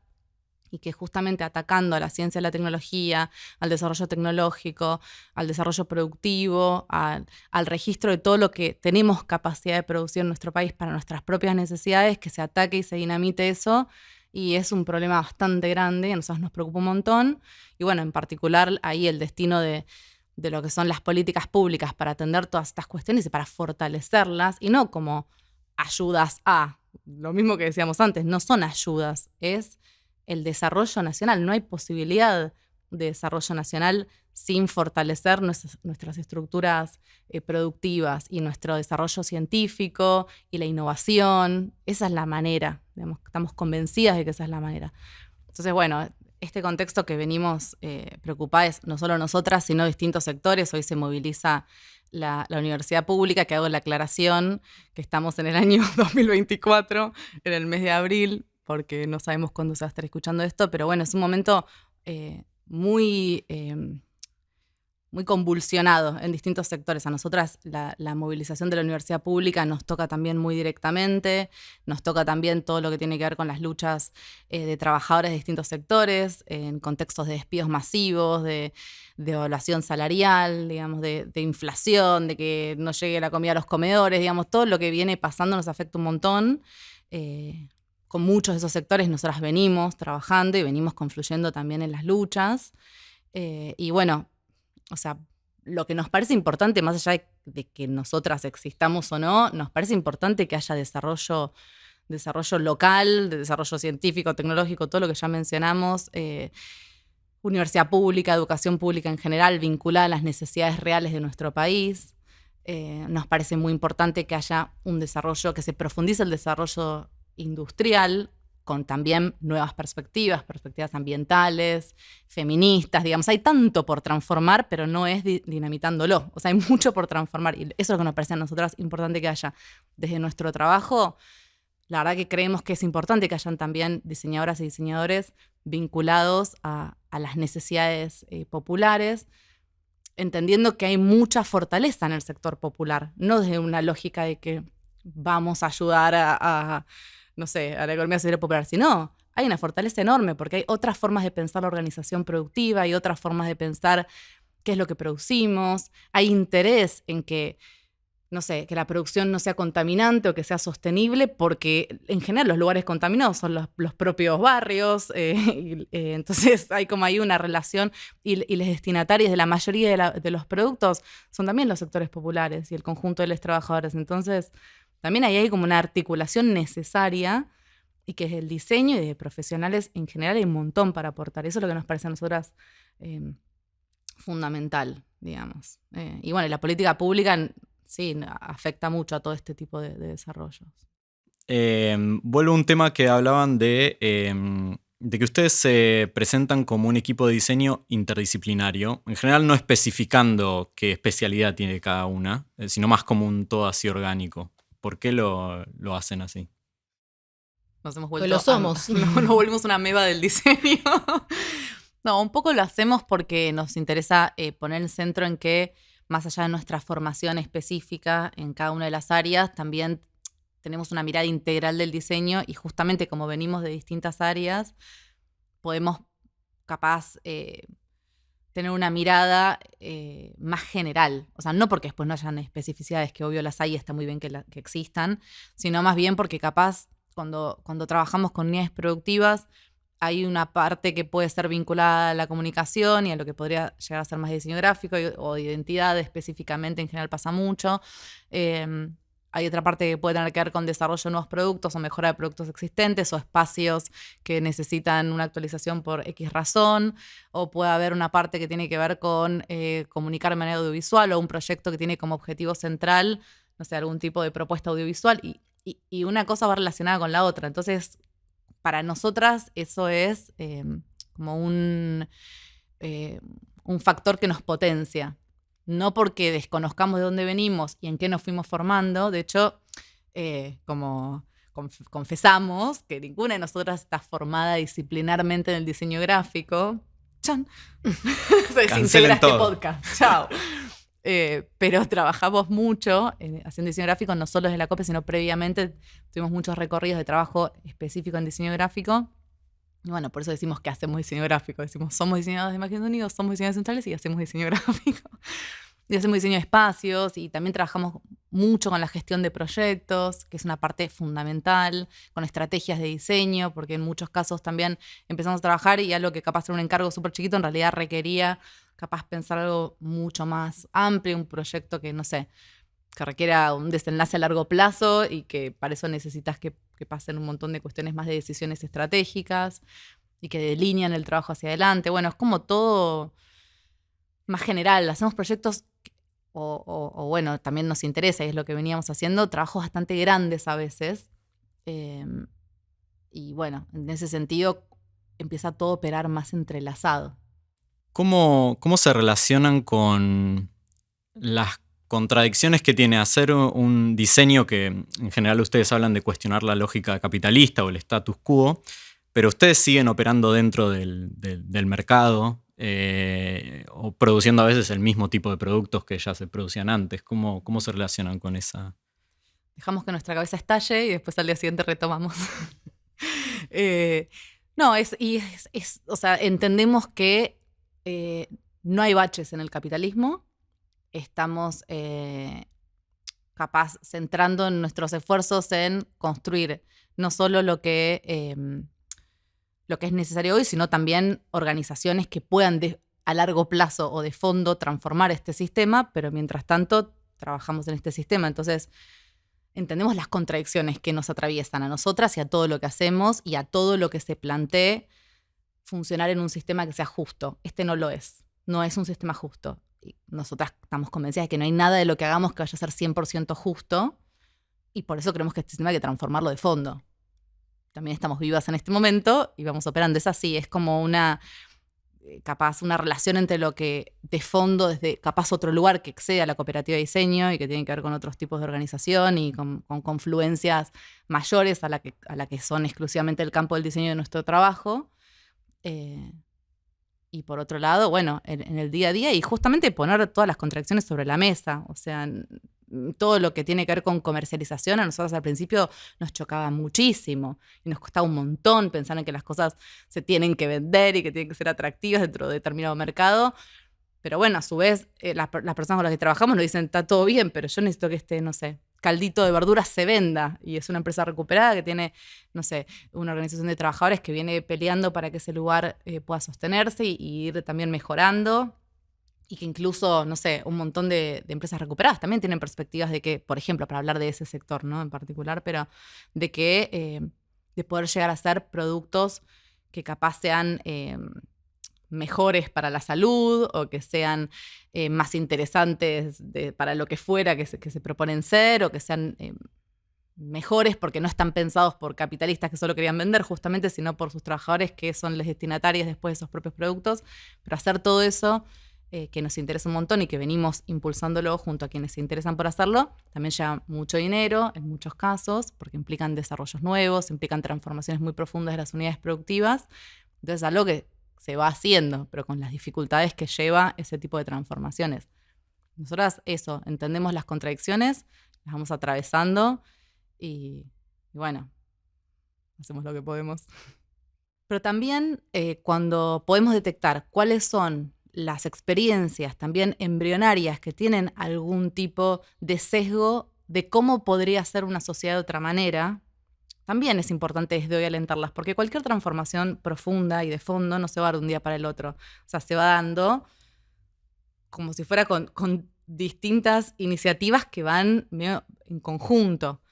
y que justamente atacando a la ciencia y la tecnología, al desarrollo tecnológico, al desarrollo productivo, al registro de todo lo que tenemos capacidad de producir en nuestro país para nuestras propias necesidades, que se ataque y se dinamite eso, y es un problema bastante grande, y a nosotros nos preocupa un montón, y bueno, en particular ahí el destino de lo que son las políticas públicas para atender todas estas cuestiones y para fortalecerlas, y no como ayudas a, lo mismo que decíamos antes, no son ayudas, es el desarrollo nacional. No hay posibilidad de desarrollo nacional sin fortalecer nuestras estructuras productivas y nuestro desarrollo científico y la innovación. Esa es la manera, digamos, estamos convencidas de que esa es la manera. Entonces, bueno, este contexto que venimos preocupadas, no solo nosotras, sino distintos sectores. Hoy se moviliza la universidad pública, que hago la aclaración, que estamos en el año 2024, en el mes de abril, porque no sabemos cuándo se va a estar escuchando esto, pero bueno, es un momento muy convulsionado en distintos sectores. A nosotras la movilización de la universidad pública nos toca también muy directamente, nos toca también todo lo que tiene que ver con las luchas de trabajadores de distintos sectores, en contextos de despidos masivos, de evaluación salarial, digamos, de inflación, de que no llegue la comida a los comedores, digamos, todo lo que viene pasando nos afecta un montón. Con muchos de esos sectores nosotras venimos trabajando y venimos confluyendo también en las luchas. Y bueno, o sea, lo que nos parece importante, más allá de que nosotras existamos o no, nos parece importante que haya desarrollo local, de desarrollo científico, tecnológico, todo lo que ya mencionamos, universidad pública, educación pública en general, vinculada a las necesidades reales de nuestro país. Nos parece muy importante que haya un desarrollo, que se profundice el desarrollo industrial, con también nuevas perspectivas ambientales, feministas, digamos. Hay tanto por transformar, pero no es dinamitándolo. O sea, hay mucho por transformar. Y eso es lo que nos parece a nosotras importante que haya. Desde nuestro trabajo, la verdad que creemos que es importante que hayan también diseñadoras y diseñadores vinculados a las necesidades populares, entendiendo que hay mucha fortaleza en el sector popular, no desde una lógica de que vamos a ayudar no sé, a la economía social y popular, sino hay una fortaleza enorme porque hay otras formas de pensar la organización productiva, hay otras formas de pensar qué es lo que producimos, hay interés en que, no sé, que la producción no sea contaminante o que sea sostenible, porque en general los lugares contaminados son los propios barrios, entonces hay como ahí una relación y las destinatarias de la mayoría de los productos son también los sectores populares y el conjunto de los trabajadores. Entonces también ahí hay como una articulación necesaria y que desde el diseño y de profesionales en general hay un montón para aportar. Eso es lo que nos parece a nosotras fundamental, digamos. Y bueno, la política pública sí afecta mucho a todo este tipo de desarrollos. Vuelvo a un tema que hablaban de que ustedes se presentan como un equipo de diseño interdisciplinario, en general no especificando qué especialidad tiene cada una, sino más como un todo así orgánico. ¿Por qué lo hacen así? Nos hemos Pues vuelto lo somos. nos volvimos una ameba del diseño. No, un poco lo hacemos porque nos interesa poner el centro en que, más allá de nuestra formación específica en cada una de las áreas, también tenemos una mirada integral del diseño y justamente como venimos de distintas áreas, podemos capaz tener una mirada más general. O sea, no porque después no hayan especificidades, que obvio las hay y está muy bien que existan, sino más bien porque capaz cuando trabajamos con unidades productivas hay una parte que puede ser vinculada a la comunicación y a lo que podría llegar a ser más diseño gráfico o de identidad específicamente, en general pasa mucho. Hay otra parte que puede tener que ver con desarrollo de nuevos productos o mejora de productos existentes o espacios que necesitan una actualización por X razón, o puede haber una parte que tiene que ver con comunicar de manera audiovisual o un proyecto que tiene como objetivo central, no sé, algún tipo de propuesta audiovisual y una cosa va relacionada con la otra. Entonces, para nosotras eso es como un factor que nos potencia. No porque desconozcamos de dónde venimos y en qué nos fuimos formando. De hecho, como confesamos que ninguna de nosotras está formada disciplinarmente en el diseño gráfico. ¡Chan! Se desintegra este podcast. ¡Chao! Pero trabajamos mucho haciendo diseño gráfico, no solo desde la COPE, sino previamente tuvimos muchos recorridos de trabajo específico en diseño gráfico. Y bueno, por eso decimos que hacemos diseño gráfico. Decimos, somos diseñadores de imagen de sonido, somos diseñadores centrales y hacemos diseño gráfico. Y hacemos diseño de espacios y también trabajamos mucho con la gestión de proyectos, que es una parte fundamental, con estrategias de diseño, porque en muchos casos también empezamos a trabajar y algo que capaz era un encargo súper chiquito en realidad requería capaz pensar algo mucho más amplio, un proyecto que, no sé, que requiera un desenlace a largo plazo y que para eso necesitas que pasen un montón de cuestiones más de decisiones estratégicas y que delinean el trabajo hacia adelante. Bueno, es como todo más general. Hacemos proyectos o bueno, también nos interesa y es lo que veníamos haciendo, trabajos bastante grandes a veces. Y bueno, en ese sentido empieza todo a operar más entrelazado. ¿Cómo se relacionan con las contradicciones que tiene hacer un diseño que en general ustedes hablan de cuestionar la lógica capitalista o el status quo, pero ustedes siguen operando dentro del mercado o produciendo a veces el mismo tipo de productos que ya se producían antes? ¿Cómo se relacionan con esa? Dejamos que nuestra cabeza estalle y después al día siguiente retomamos. No, o sea, entendemos que no hay baches en el capitalismo. Estamos capaz centrando nuestros esfuerzos en construir no solo lo que es necesario hoy, sino también organizaciones que puedan a largo plazo o de fondo transformar este sistema, pero mientras tanto trabajamos en este sistema. Entonces, entendemos las contradicciones que nos atraviesan a nosotras y a todo lo que hacemos y a todo lo que se plantee funcionar en un sistema que sea justo. Este no lo es. No es un sistema justo. Y nosotras estamos convencidas de que no hay nada de lo que hagamos que vaya a ser 100% justo y por eso creemos que este sistema hay que transformarlo de fondo. También estamos vivas en este momento y vamos operando. Es así, es como una relación entre lo que de fondo, desde capaz otro lugar que excede a la cooperativa de diseño y que tiene que ver con otros tipos de organización y con confluencias mayores a la que son exclusivamente el campo del diseño de nuestro trabajo. Y por otro lado, bueno, en el día a día y justamente poner todas las contradicciones sobre la mesa. O sea, todo lo que tiene que ver con comercialización a nosotros al principio nos chocaba muchísimo y nos costaba un montón pensar en que las cosas se tienen que vender y que tienen que ser atractivas dentro de determinado mercado. Pero bueno, a su vez, las personas con las que trabajamos nos dicen, está todo bien, pero yo necesito que este, no sé, caldito de verduras se venda. Y es una empresa recuperada que tiene, no sé, una organización de trabajadores que viene peleando para que ese lugar pueda sostenerse y ir también mejorando. Y que incluso, no sé, un montón de empresas recuperadas también tienen perspectivas de que, por ejemplo, para hablar de ese sector, ¿no? En particular, pero de que de poder llegar a ser productos que capaz sean mejores para la salud o que sean más interesantes para lo que fuera que se proponen ser o que sean mejores porque no están pensados por capitalistas que solo querían vender justamente, sino por sus trabajadores que son los destinatarios después de esos propios productos. Pero hacer todo eso que nos interesa un montón y que venimos impulsándolo junto a quienes se interesan por hacerlo, también lleva mucho dinero en muchos casos porque implican desarrollos nuevos, implican transformaciones muy profundas de las unidades productivas. Entonces, algo que se va haciendo, pero con las dificultades que lleva ese tipo de transformaciones. Nosotras eso, entendemos las contradicciones, las vamos atravesando y bueno, hacemos lo que podemos. Pero también cuando podemos detectar cuáles son las experiencias también embrionarias que tienen algún tipo de sesgo de cómo podría ser una sociedad de otra manera, también es importante desde hoy alentarlas, porque cualquier transformación profunda y de fondo no se va a dar de un día para el otro. O sea, se va dando como si fuera con distintas iniciativas que van medio en conjunto.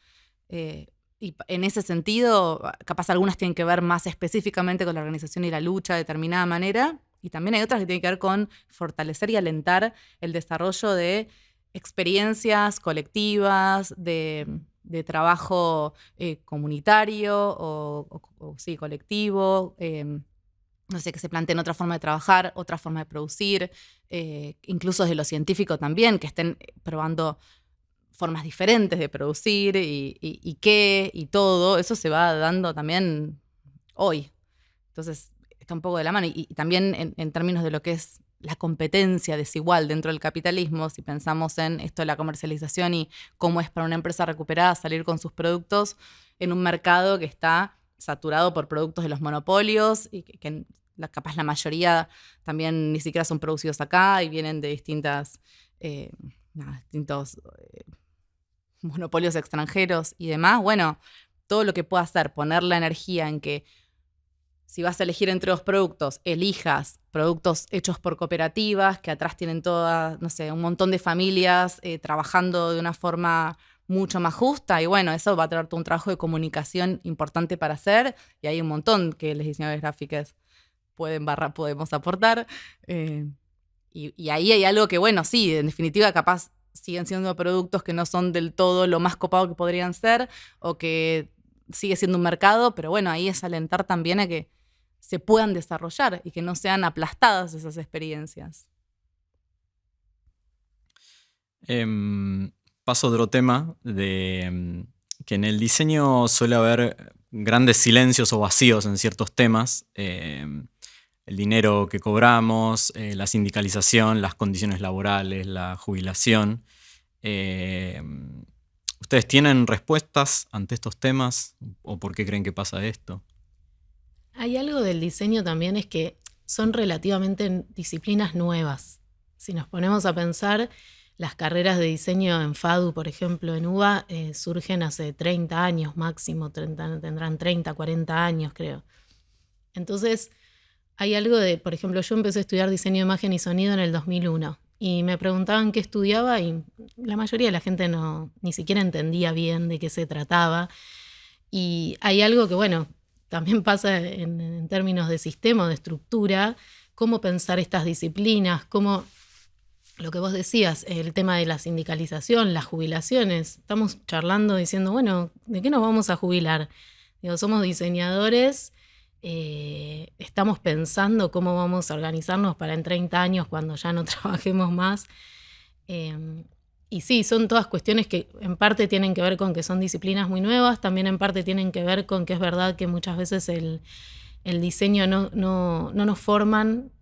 Y en ese sentido, capaz algunas tienen que ver más específicamente con la organización y la lucha de determinada manera, y también hay otras que tienen que ver con fortalecer y alentar el desarrollo de experiencias colectivas, de trabajo comunitario o sí, colectivo, no sé, que se planteen otra forma de trabajar, otra forma de producir, incluso desde lo científico también, que estén probando formas diferentes de producir y todo, eso se va dando también hoy. Entonces, está un poco de la mano. Y también en términos de lo que es la competencia desigual dentro del capitalismo, si pensamos en esto de la comercialización y cómo es para una empresa recuperada salir con sus productos en un mercado que está saturado por productos de los monopolios y que capaz la mayoría también ni siquiera son producidos acá y vienen de distintos monopolios extranjeros y demás. Bueno, todo lo que pueda hacer, poner la energía en que si vas a elegir entre dos productos, elijas productos hechos por cooperativas que atrás tienen todas, no sé, un montón de familias trabajando de una forma mucho más justa, y bueno, eso va a traer todo un trabajo de comunicación importante para hacer, y hay un montón que los diseñadores gráficos podemos aportar. Y ahí hay algo que, bueno, sí, en definitiva capaz siguen siendo productos que no son del todo lo más copado que podrían ser, o que sigue siendo un mercado, pero bueno, ahí es alentar también a que se puedan desarrollar y que no sean aplastadas esas experiencias. Paso a otro tema, que en el diseño suele haber grandes silencios o vacíos en ciertos temas. El dinero que cobramos, la sindicalización, las condiciones laborales, la jubilación. ¿Ustedes tienen respuestas ante estos temas? ¿O por qué creen que pasa esto? Hay algo del diseño también, es que son relativamente disciplinas nuevas. Si nos ponemos a pensar, las carreras de diseño en FADU, por ejemplo, en UBA, surgen hace 30 años máximo, tendrán 30, 40 años, creo. Entonces, hay algo de, por ejemplo, yo empecé a estudiar diseño de imagen y sonido en el 2001 y me preguntaban qué estudiaba y la mayoría de la gente ni siquiera entendía bien de qué se trataba. Y hay algo que, bueno, también pasa en términos de sistema, de estructura, cómo pensar estas disciplinas, cómo, lo que vos decías, el tema de la sindicalización, las jubilaciones. Estamos charlando diciendo, bueno, ¿de qué nos vamos a jubilar? Digo, somos diseñadores, estamos pensando cómo vamos a organizarnos para en 30 años cuando ya no trabajemos más. Y sí, son todas cuestiones que en parte tienen que ver con que son disciplinas muy nuevas, también en parte tienen que ver con que es verdad que muchas veces el diseño no nos forman,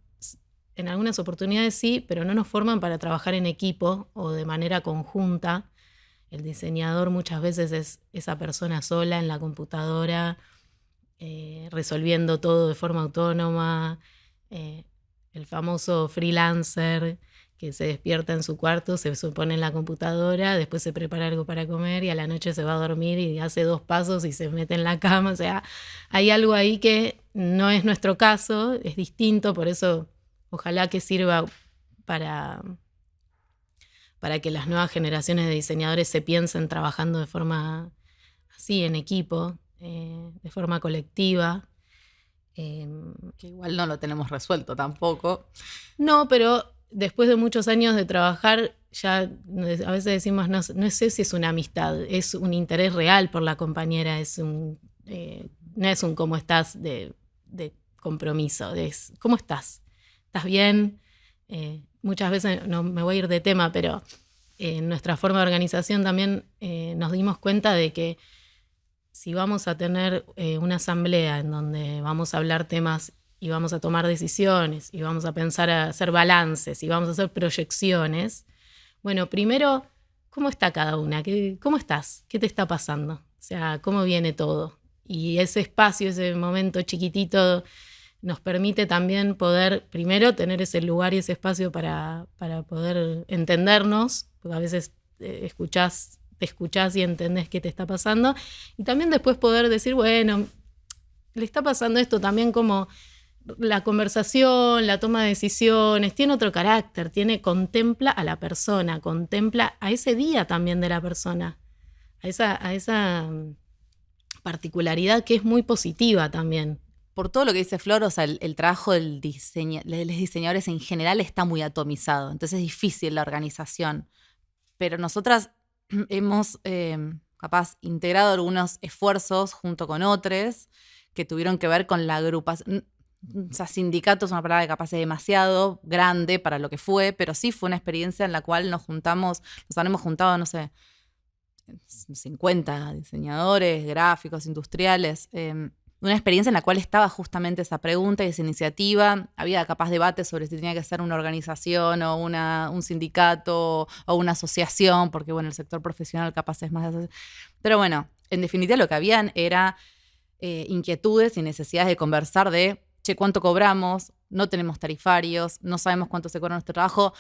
en algunas oportunidades sí, pero no nos forman para trabajar en equipo o de manera conjunta. El diseñador muchas veces es esa persona sola en la computadora, resolviendo todo de forma autónoma, el famoso freelancer que se despierta en su cuarto, se pone en la computadora, después se prepara algo para comer y a la noche se va a dormir y hace 2 pasos y se mete en la cama. O sea, hay algo ahí que no es nuestro caso, es distinto, por eso ojalá que sirva para que las nuevas generaciones de diseñadores se piensen trabajando de forma así, en equipo, de forma colectiva. Que igual no lo tenemos resuelto tampoco. No, pero después de muchos años de trabajar, ya a veces decimos, no sé si es una amistad, es un interés real por la compañera, no es un cómo estás de compromiso, es cómo estás. ¿Estás bien? Muchas veces, no me voy a ir de tema, pero en nuestra forma de organización también nos dimos cuenta de que si vamos a tener una asamblea en donde vamos a hablar temas y vamos a tomar decisiones y vamos a pensar a hacer balances y vamos a hacer proyecciones, bueno, primero, ¿cómo está cada una? ¿Cómo estás? ¿Qué te está pasando? O sea, ¿cómo viene todo? Y ese espacio, ese momento chiquitito nos permite también poder, primero, tener ese lugar y ese espacio para poder entendernos, porque a veces escuchás te escuchás y entendés qué te está pasando. Y también después poder decir, bueno, le está pasando esto también, como la conversación, la toma de decisiones, tiene otro carácter, contempla a la persona, contempla a ese día también de la persona, a esa particularidad que es muy positiva también. Por todo lo que dice Flor, o sea, el trabajo de los diseñadores en general está muy atomizado, entonces es difícil la organización. Pero nosotras hemos capaz integrado algunos esfuerzos junto con otros que tuvieron que ver con la agrupación. O sea, sindicato es una palabra que capaz es demasiado grande para lo que fue, pero sí fue una experiencia en la cual nos habremos juntado, no sé, 50 diseñadores, gráficos, industriales. Una experiencia en la cual estaba justamente esa pregunta y esa iniciativa. Había capaz debate sobre si tenía que ser una organización o un sindicato o una asociación, porque bueno, el sector profesional capaz es más... Pero bueno, en definitiva lo que habían era inquietudes y necesidades de conversar de, che, ¿cuánto cobramos? No tenemos tarifarios, no sabemos cuánto se cobra nuestro trabajo.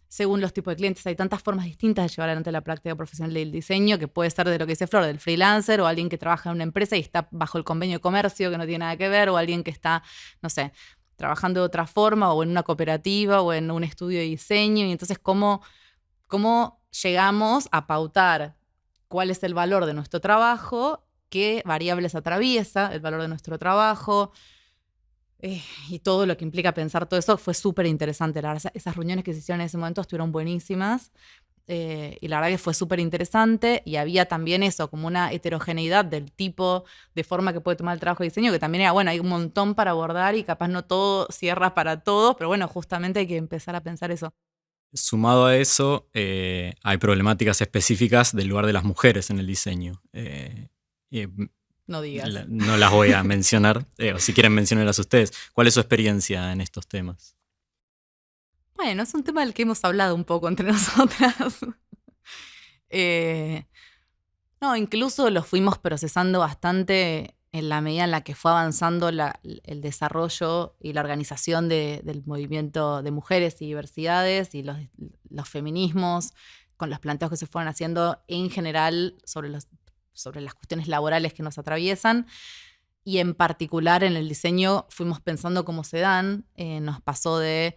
Según los tipos de clientes, hay tantas formas distintas de llevar adelante la práctica profesional del diseño, que puede ser de lo que dice Flor, del freelancer, o alguien que trabaja en una empresa y está bajo el convenio de comercio, que no tiene nada que ver, o alguien que está, no sé, trabajando de otra forma, o en una cooperativa, o en un estudio de diseño. Y entonces, ¿cómo llegamos a pautar cuál es el valor de nuestro trabajo, qué variables atraviesa el valor de nuestro trabajo? Y todo lo que implica pensar todo eso fue súper interesante. La verdad, esas reuniones que se hicieron en ese momento estuvieron buenísimas. Y la verdad que fue súper interesante. Y había también eso, como una heterogeneidad del tipo de forma que puede tomar el trabajo de diseño, que también era, bueno, hay un montón para abordar y capaz no todo cierra para todos, pero bueno, justamente hay que empezar a pensar eso. Sumado a eso, hay problemáticas específicas del lugar de las mujeres en el diseño. Y No digas. no las voy a mencionar, o si quieren mencionarlas ustedes. ¿Cuál es su experiencia en estos temas? Bueno, es un tema del que hemos hablado un poco entre nosotras. No, incluso lo fuimos procesando bastante en la medida en la que fue avanzando el desarrollo y la organización del movimiento de mujeres y diversidades y los feminismos, con los planteos que se fueron haciendo en general sobre las cuestiones laborales que nos atraviesan. Y en particular en el diseño fuimos pensando cómo se dan. Nos pasó de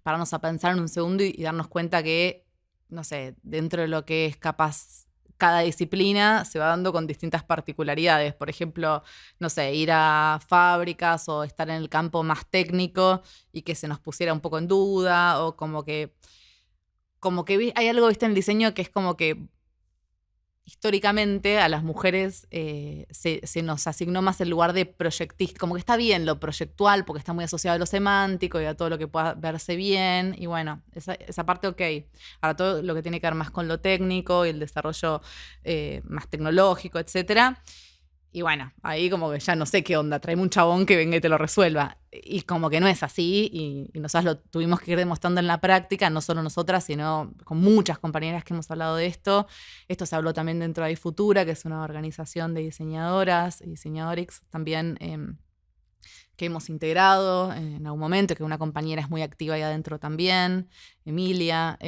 pararnos a pensar en un segundo y darnos cuenta que, no sé, dentro de lo que es capaz cada disciplina se va dando con distintas particularidades. Por ejemplo, no sé, ir a fábricas o estar en el campo más técnico y que se nos pusiera un poco en duda, o como que hay algo, viste, en el diseño que es como que históricamente a las mujeres se nos asignó más el lugar de proyectista, como que está bien lo proyectual porque está muy asociado a lo semántico y a todo lo que pueda verse bien, y bueno, esa parte ok. Ahora todo lo que tiene que ver más con lo técnico y el desarrollo más tecnológico, etcétera. Y bueno, ahí como que ya no sé qué onda, tráeme un chabón que venga y te lo resuelva. Y como que no es así, y nosotros lo tuvimos que ir demostrando en la práctica, no solo nosotras, sino con muchas compañeras que hemos hablado de esto. Esto se habló también dentro de iFutura, que es una organización de diseñadoras y diseñadores también que hemos integrado en algún momento, que una compañera es muy activa ahí adentro también, Emilia.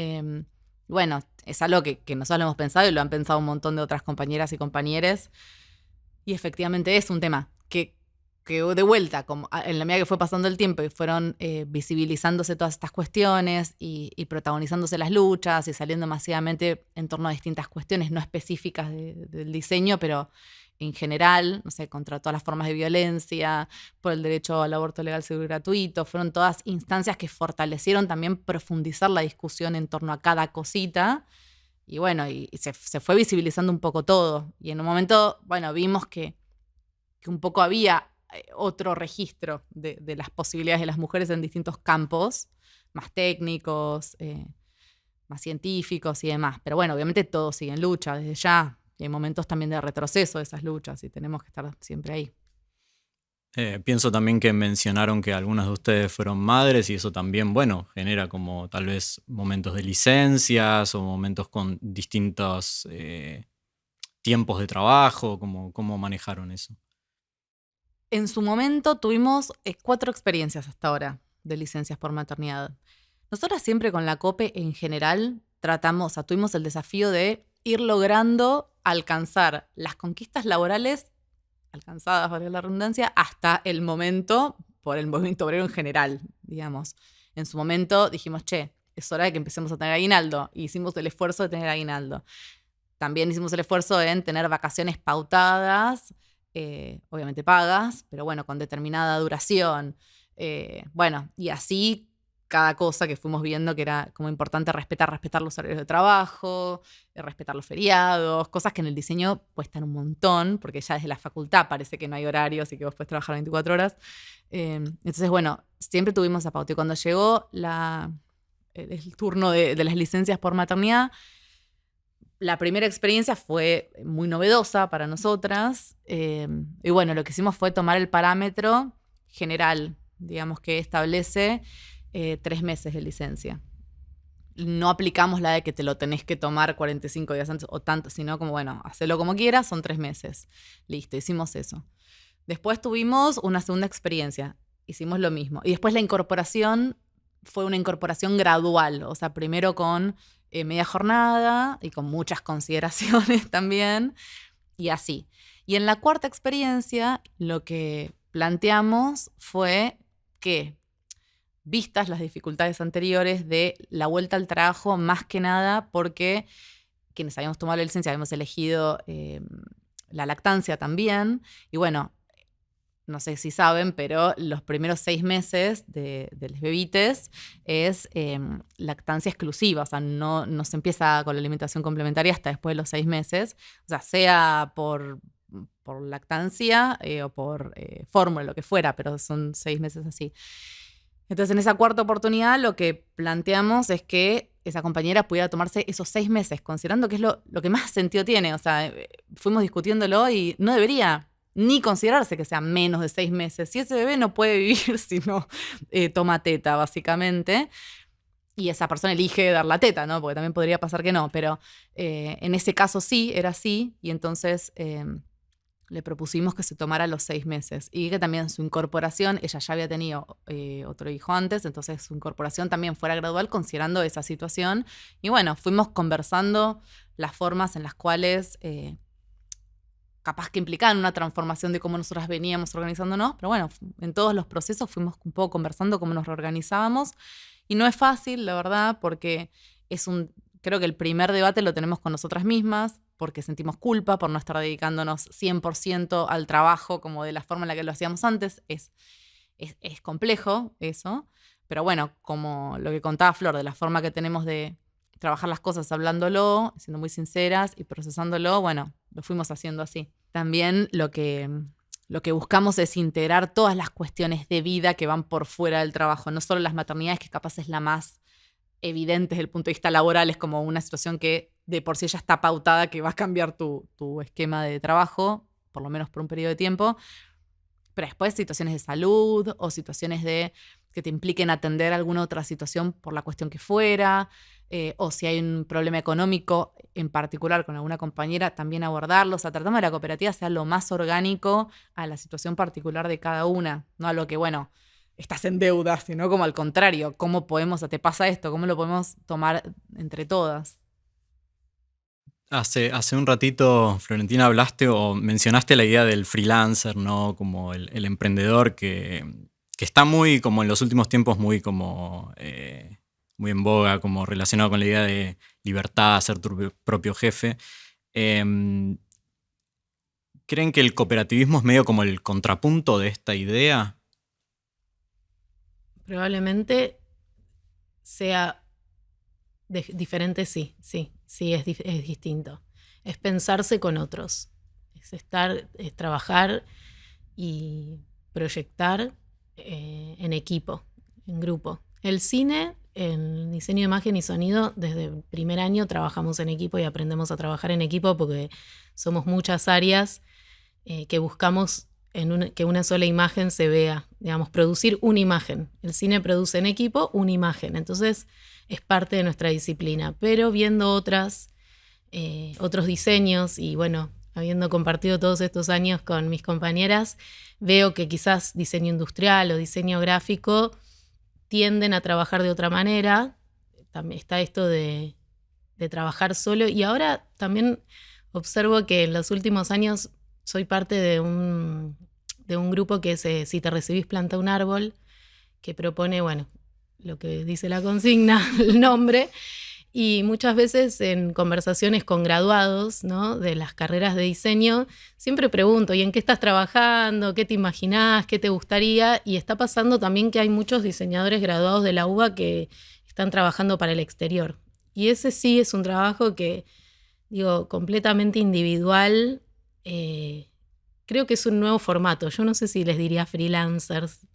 Bueno, es algo que nosotros lo hemos pensado y lo han pensado un montón de otras compañeras y compañeros. Y efectivamente es un tema que de vuelta, como en la medida que fue pasando el tiempo y fueron visibilizándose todas estas cuestiones y protagonizándose las luchas y saliendo masivamente en torno a distintas cuestiones no específicas del diseño, pero en general, no sé, contra todas las formas de violencia, por el derecho al aborto legal, seguro y gratuito, fueron todas instancias que fortalecieron también profundizar la discusión en torno a cada cosita. Y bueno, y se fue visibilizando un poco todo. Y en un momento, bueno, vimos que un poco había otro registro de las posibilidades de las mujeres en distintos campos, más técnicos, más científicos y demás. Pero bueno, obviamente todo sigue en lucha desde ya. Y hay momentos también de retroceso de esas luchas y tenemos que estar siempre ahí. Pienso también que mencionaron que algunas de ustedes fueron madres y eso también, bueno, genera como tal vez momentos de licencias o momentos con distintos tiempos de trabajo. ¿Cómo manejaron eso? En su momento tuvimos 4 experiencias hasta ahora de licencias por maternidad. Nosotras siempre con la COPE en general tuvimos el desafío de ir logrando alcanzar las conquistas laborales alcanzadas, valga la redundancia, hasta el momento, por el movimiento obrero en general, digamos. En su momento dijimos, es hora de que empecemos a tener aguinaldo. Y hicimos el esfuerzo de tener aguinaldo. También hicimos el esfuerzo en tener vacaciones pautadas, obviamente pagas, pero bueno, con determinada duración. Bueno, y así cada cosa que fuimos viendo que era como importante respetar los horarios de trabajo, respetar los feriados, cosas que en el diseño cuestan un montón, porque ya desde la facultad parece que no hay horarios y que vos puedes trabajar 24 horas. Entonces, bueno, siempre tuvimos esa pauta. Y cuando llegó el turno de las licencias por maternidad, la primera experiencia fue muy novedosa para nosotras. Y bueno, lo que hicimos fue tomar el parámetro general, digamos, que establece 3 meses de licencia. No aplicamos la de que te lo tenés que tomar 45 días antes o tanto, sino como, bueno, hacelo como quieras, son 3 meses. Listo, hicimos eso. Después tuvimos una segunda experiencia, hicimos lo mismo. Y después la incorporación fue una incorporación gradual, o sea, primero con media jornada y con muchas consideraciones también, y así. Y en la cuarta experiencia, lo que planteamos fue que, vistas las dificultades anteriores de la vuelta al trabajo, más que nada porque quienes habíamos tomado la licencia habíamos elegido la lactancia también, y bueno, no sé si saben, pero los primeros 6 meses de los bebites es lactancia exclusiva, o sea, no se empieza con la alimentación complementaria hasta después de los 6 meses, o sea por lactancia o por fórmula, lo que fuera, pero son 6 meses así. Entonces, en esa cuarta oportunidad, lo que planteamos es que esa compañera pudiera tomarse esos 6 meses, considerando que es lo que más sentido tiene. O sea, fuimos discutiéndolo y no debería ni considerarse que sea menos de 6 meses. Si ese bebé no puede vivir si no toma teta, básicamente, y esa persona elige dar la teta, ¿no? Porque también podría pasar que no, pero en ese caso sí, era así, y entonces le propusimos que se tomara los 6 meses y que también su incorporación, ella ya había tenido otro hijo antes, entonces su incorporación también fuera gradual considerando esa situación. Y bueno, fuimos conversando las formas en las cuales capaz que implicaban una transformación de cómo nosotras veníamos organizándonos, pero bueno, en todos los procesos fuimos un poco conversando cómo nos reorganizábamos. Y no es fácil, la verdad, porque creo que el primer debate lo tenemos con nosotras mismas, porque sentimos culpa por no estar dedicándonos 100% al trabajo como de la forma en la que lo hacíamos antes. Es complejo eso, pero bueno, como lo que contaba Flor, de la forma que tenemos de trabajar las cosas hablándolo, siendo muy sinceras y procesándolo, bueno, lo fuimos haciendo así. También lo que buscamos es integrar todas las cuestiones de vida que van por fuera del trabajo, no solo las maternidades, que capaz es la más evidente desde el punto de vista laboral, es como una situación que de por sí ya está pautada, que va a cambiar tu esquema de trabajo, por lo menos por un periodo de tiempo, pero después situaciones de salud o situaciones que te impliquen atender alguna otra situación por la cuestión que fuera, o si hay un problema económico en particular con alguna compañera, también abordarlo. O sea, tratamos de que la cooperativa sea lo más orgánico a la situación particular de cada una, no a lo que, bueno, estás en deuda, sino como al contrario, ¿cómo podemos, te pasa esto? ¿Cómo lo podemos tomar entre todas? Hace un ratito, Florentina, hablaste o mencionaste la idea del freelancer, ¿no? Como el emprendedor que está muy, como en los últimos tiempos, muy como muy en boga, como relacionado con la idea de libertad, ser tu propio jefe. ¿Creen que el cooperativismo es medio como el contrapunto de esta idea? Probablemente sea diferente, sí, es distinto. Es pensarse con otros, es trabajar y proyectar en equipo, en grupo. El cine, en diseño de imagen y sonido, desde el primer año trabajamos en equipo y aprendemos a trabajar en equipo porque somos muchas áreas que buscamos que una sola imagen se vea, digamos, producir una imagen. El cine produce en equipo una imagen, entonces es parte de nuestra disciplina, pero viendo otros diseños y bueno, habiendo compartido todos estos años con mis compañeras, veo que quizás diseño industrial o diseño gráfico tienden a trabajar de otra manera. También está esto de de trabajar solo. Y ahora también observo que en los últimos años soy parte de un grupo que es Si te recibís, planta un árbol, que propone, bueno, lo que dice la consigna, el nombre. Y muchas veces en conversaciones con graduados, ¿no?, de las carreras de diseño, siempre pregunto, ¿y en qué estás trabajando? ¿Qué te imaginás? ¿Qué te gustaría? Y está pasando también que hay muchos diseñadores graduados de la UBA que están trabajando para el exterior. Y ese sí es un trabajo que, digo, completamente individual. Creo que es un nuevo formato. Yo no sé si les diría freelancers.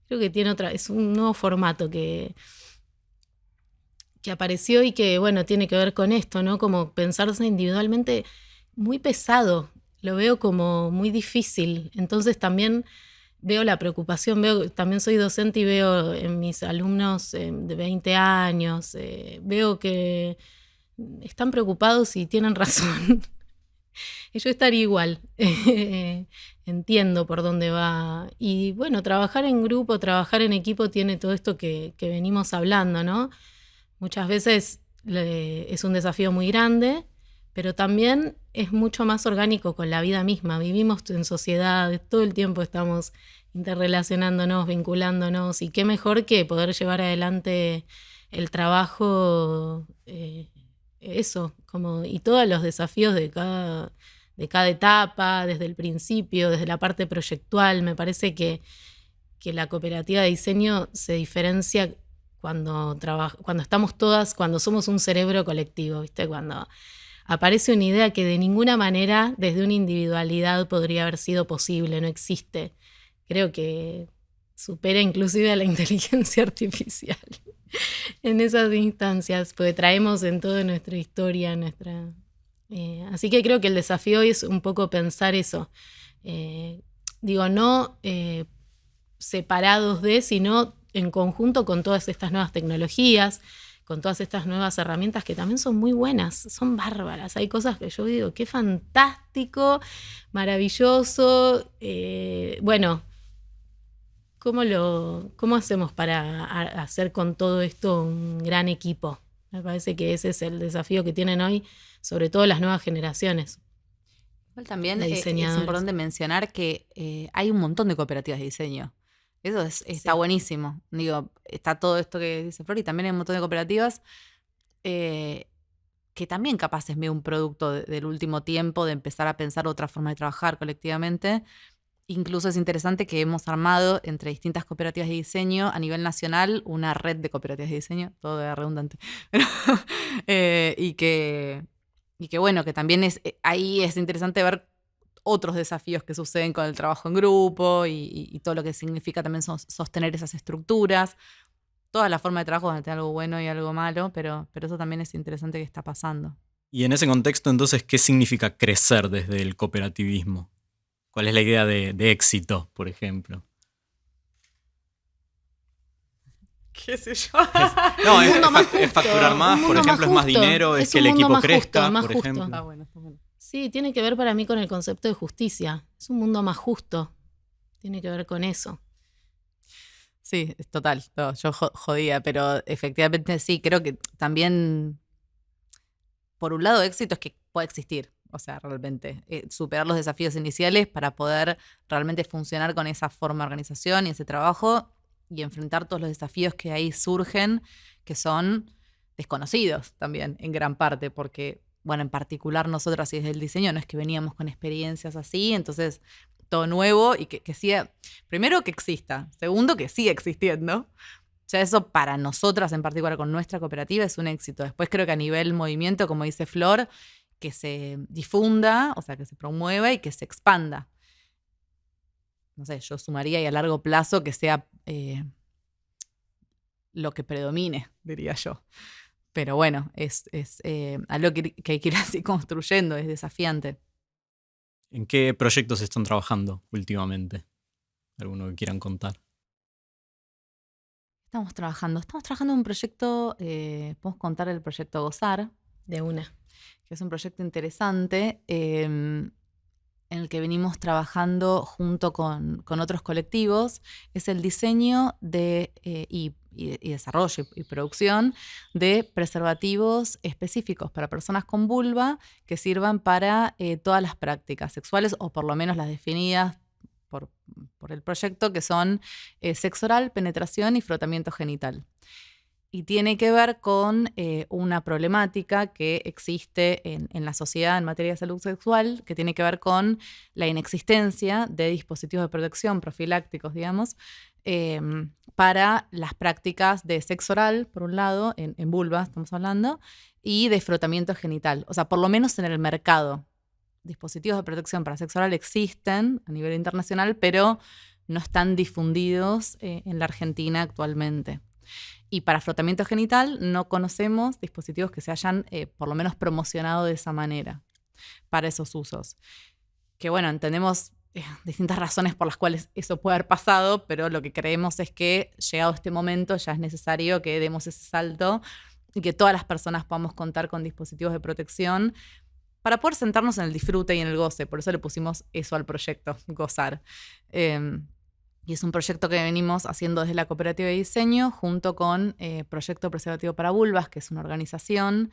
Creo que es un nuevo formato que apareció y que, bueno, tiene que ver con esto, ¿no? Como pensarse individualmente, muy pesado, lo veo como muy difícil. Entonces también veo la preocupación, también soy docente y veo en mis alumnos de 20 años, veo que están preocupados y tienen razón. Y yo estaría igual, entiendo por dónde va. Y bueno, trabajar en grupo, trabajar en equipo tiene todo esto que venimos hablando, ¿no? Muchas veces es un desafío muy grande, pero también es mucho más orgánico con la vida misma. Vivimos en sociedad, todo el tiempo estamos interrelacionándonos, vinculándonos, y qué mejor que poder llevar adelante el trabajo, y todos los desafíos de cada etapa, desde el principio, desde la parte proyectual. Me parece que la cooperativa de diseño se diferencia cuando estamos todas, cuando somos un cerebro colectivo, ¿viste? Cuando aparece una idea que de ninguna manera desde una individualidad podría haber sido posible, no existe. Creo que supera inclusive a la inteligencia artificial en esas instancias, porque traemos en toda nuestra historia, así que creo que el desafío hoy es un poco pensar eso. No separados sino en conjunto con todas estas nuevas tecnologías, con todas estas nuevas herramientas que también son muy buenas, son bárbaras. Hay cosas que yo digo, qué fantástico, maravilloso. ¿Cómo hacemos para hacer con todo esto un gran equipo? Me parece que ese es el desafío que tienen hoy, sobre todo las nuevas generaciones. Igual también es importante mencionar que hay un montón de cooperativas de diseño. Eso está buenísimo. Digo, está todo esto que dice Flor, y también hay un montón de cooperativas que también capaz es medio un producto del último tiempo, de empezar a pensar otra forma de trabajar colectivamente. Incluso es interesante que hemos armado entre distintas cooperativas de diseño a nivel nacional una red de cooperativas de diseño, todo es redundante. Y que bueno, que también ahí es interesante ver otros desafíos que suceden con el trabajo en grupo y todo lo que significa también sostener esas estructuras. Todas las formas de trabajo van a tener algo bueno y algo malo, pero eso también es interesante que está pasando. Y en ese contexto, entonces, ¿qué significa crecer desde el cooperativismo? ¿Cuál es la idea de éxito, por ejemplo? ¿Qué sé yo? Es facturar más, por ejemplo, es más dinero, es que el equipo crezca, por ejemplo. Está bueno. Sí, tiene que ver para mí con el concepto de justicia. Es un mundo más justo. Tiene que ver con eso. Sí, es total. No, yo jodía, pero efectivamente sí, creo que también, por un lado, éxito es que pueda existir. O sea, realmente superar los desafíos iniciales para poder realmente funcionar con esa forma de organización y ese trabajo y enfrentar todos los desafíos que ahí surgen, que son desconocidos también en gran parte, porque, bueno, en particular nosotros y desde el diseño no es que veníamos con experiencias así, entonces todo nuevo y que siga, primero que exista, segundo que siga existiendo. Ya eso para nosotras en particular con nuestra cooperativa es un éxito. Después creo que a nivel movimiento, como dice Flor, que se difunda, o sea, que se promueva y que se expanda. No sé, yo sumaría y a largo plazo que sea lo que predomine, diría yo. Pero bueno, es algo que hay que ir así construyendo, es desafiante. ¿En qué proyectos están trabajando últimamente? ¿Alguno que quieran contar? Estamos trabajando en un proyecto, podemos contar el proyecto Gozar. De una. Que es un proyecto interesante, en en el que venimos trabajando junto con otros colectivos es el diseño y desarrollo y producción de preservativos específicos para personas con vulva que sirvan para todas las prácticas sexuales, o por lo menos las definidas por el proyecto, que son sexo oral, penetración y frotamiento genital. Y tiene que ver con una problemática que existe en la sociedad en materia de salud sexual, que tiene que ver con la inexistencia de dispositivos de protección profilácticos, digamos, para las prácticas de sexo oral, por un lado, en vulva estamos hablando, y de frotamiento genital. O sea, por lo menos en el mercado. Dispositivos de protección para sexo oral existen a nivel internacional, pero no están difundidos en la Argentina actualmente. Y para frotamiento genital no conocemos dispositivos que se hayan por lo menos promocionado de esa manera para esos usos. Que bueno, entendemos distintas razones por las cuales eso puede haber pasado, pero lo que creemos es que llegado este momento ya es necesario que demos ese salto y que todas las personas podamos contar con dispositivos de protección para poder sentarnos en el disfrute y en el goce. Por eso le pusimos eso al proyecto, gozar. Y es un proyecto que venimos haciendo desde la Cooperativa de Diseño junto con Proyecto Preservativo para Vulvas, que es una organización